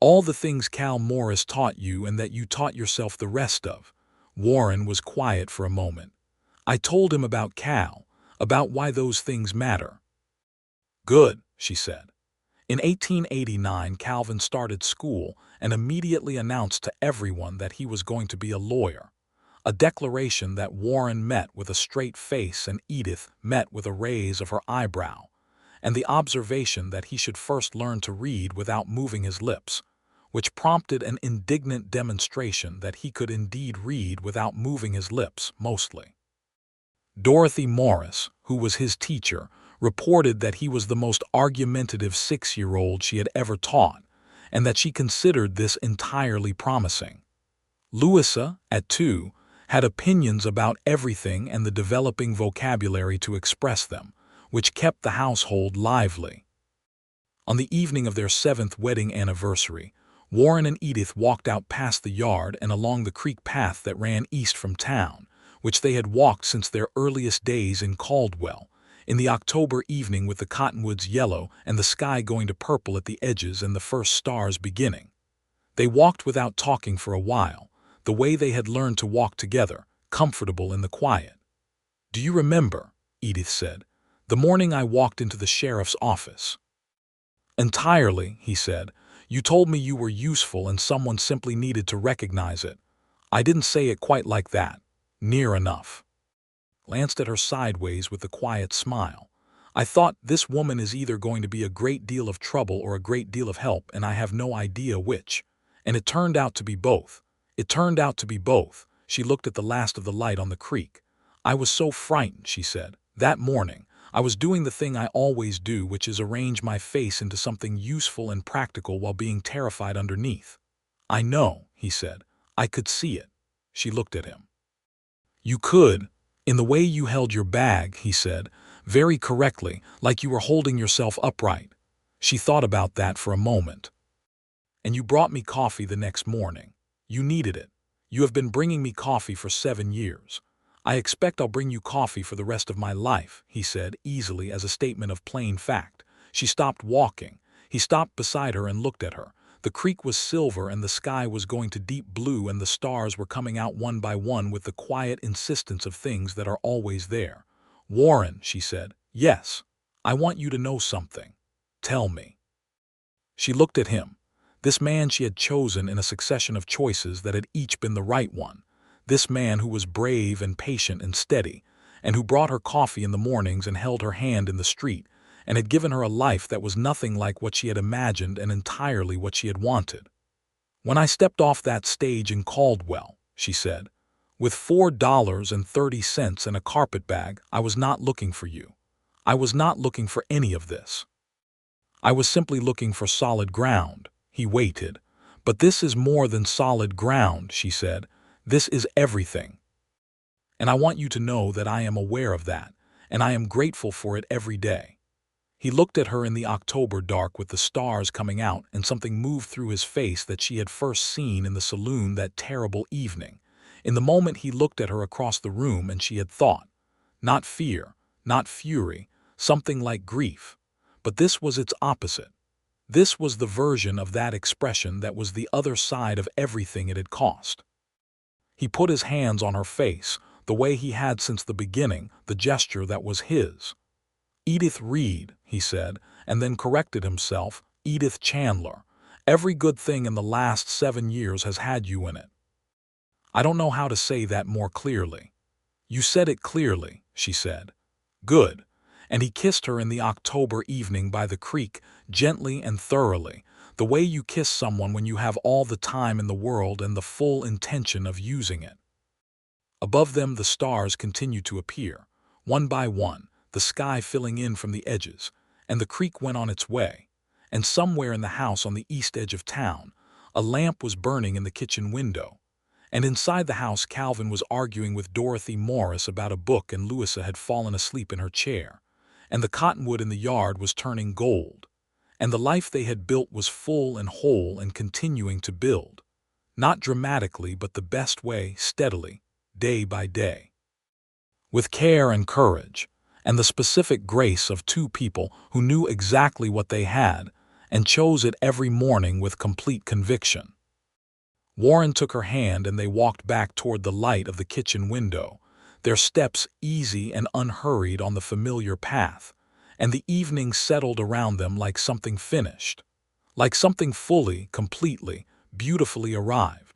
"All the things Cal Morris taught you and that you taught yourself the rest of." Warren was quiet for a moment. "I told him about Cal, about why those things matter." "Good," she said. In 1889, Calvin started school and immediately announced to everyone that he was going to be a lawyer, a declaration that Warren met with a straight face and Edith met with a raise of her eyebrow, and the observation that he should first learn to read without moving his lips, which prompted an indignant demonstration that he could indeed read without moving his lips, mostly. Dorothy Morris, who was his teacher, reported that he was the most argumentative 6-year-old she had ever taught, and that she considered this entirely promising. Louisa, at 2, had opinions about everything and the developing vocabulary to express them, which kept the household lively. On the evening of their 7th wedding anniversary, Warren and Edith walked out past the yard and along the creek path that ran east from town, which they had walked since their earliest days in Caldwell, in the October evening with the cottonwoods yellow and the sky going to purple at the edges and the first stars beginning. They walked without talking for a while, the way they had learned to walk together, comfortable in the quiet. "Do you remember," Edith said, "the morning I walked into the sheriff's office?" "Entirely," he said. "You told me you were useful and someone simply needed to recognize it. I didn't say it quite like that. Near enough." Glanced at her sideways with a quiet smile. "I thought, this woman is either going to be a great deal of trouble or a great deal of help, and I have no idea which. And it turned out to be both. It turned out to be both." She looked at the last of the light on the creek. "I was so frightened," she said. "That morning, I was doing the thing I always do, which is arrange my face into something useful and practical while being terrified underneath." "I know," he said. "I could see it." She looked at him. "You could, in the way you held your bag," he said, "very correctly, like you were holding yourself upright." She thought about that for a moment. "And you brought me coffee the next morning. You needed it. You have been bringing me coffee for 7 years. I expect I'll bring you coffee for the rest of my life," he said, easily as a statement of plain fact. She stopped walking. He stopped beside her and looked at her. The creek was silver and the sky was going to deep blue and the stars were coming out one by one with the quiet insistence of things that are always there. "Warren," she said. "Yes. I want you to know something. Tell me." She looked at him. This man she had chosen in a succession of choices that had each been the right one. This man who was brave and patient and steady, and who brought her coffee in the mornings and held her hand in the street, and had given her a life that was nothing like what she had imagined and entirely what she had wanted. "When I stepped off that stage in Caldwell," she said, "with $4.30 and a carpetbag, I was not looking for you. I was not looking for any of this. I was simply looking for solid ground." He waited. "But this is more than solid ground," she said. "This is everything. And I want you to know that I am aware of that, and I am grateful for it every day." He looked at her in the October dark with the stars coming out, and something moved through his face that she had first seen in the saloon that terrible evening. In the moment he looked at her across the room, and she had thought, not fear, not fury, something like grief. But this was its opposite. This was the version of that expression that was the other side of everything it had cost. He put his hands on her face, the way he had since the beginning, the gesture that was his. "Edith Reed," he said, and then corrected himself, "Edith Chandler. Every good thing in the last 7 years has had you in it." "I don't know how to say that more clearly." "You said it clearly," she said. "Good." And he kissed her in the October evening by the creek, gently and thoroughly, the way you kiss someone when you have all the time in the world and the full intention of using it. Above them the stars continued to appear, one by one, the sky filling in from the edges, and the creek went on its way. And somewhere in the house on the east edge of town, a lamp was burning in the kitchen window. And inside the house Calvin was arguing with Dorothy Morris about a book, and Louisa had fallen asleep in her chair. And the cottonwood in the yard was turning gold. And the life they had built was full and whole and continuing to build. Not dramatically, but the best way, steadily, day by day. With care and courage, and the specific grace of two people who knew exactly what they had and chose it every morning with complete conviction. Warren took her hand and they walked back toward the light of the kitchen window, their steps easy and unhurried on the familiar path, and the evening settled around them like something finished, like something fully, completely, beautifully arrived.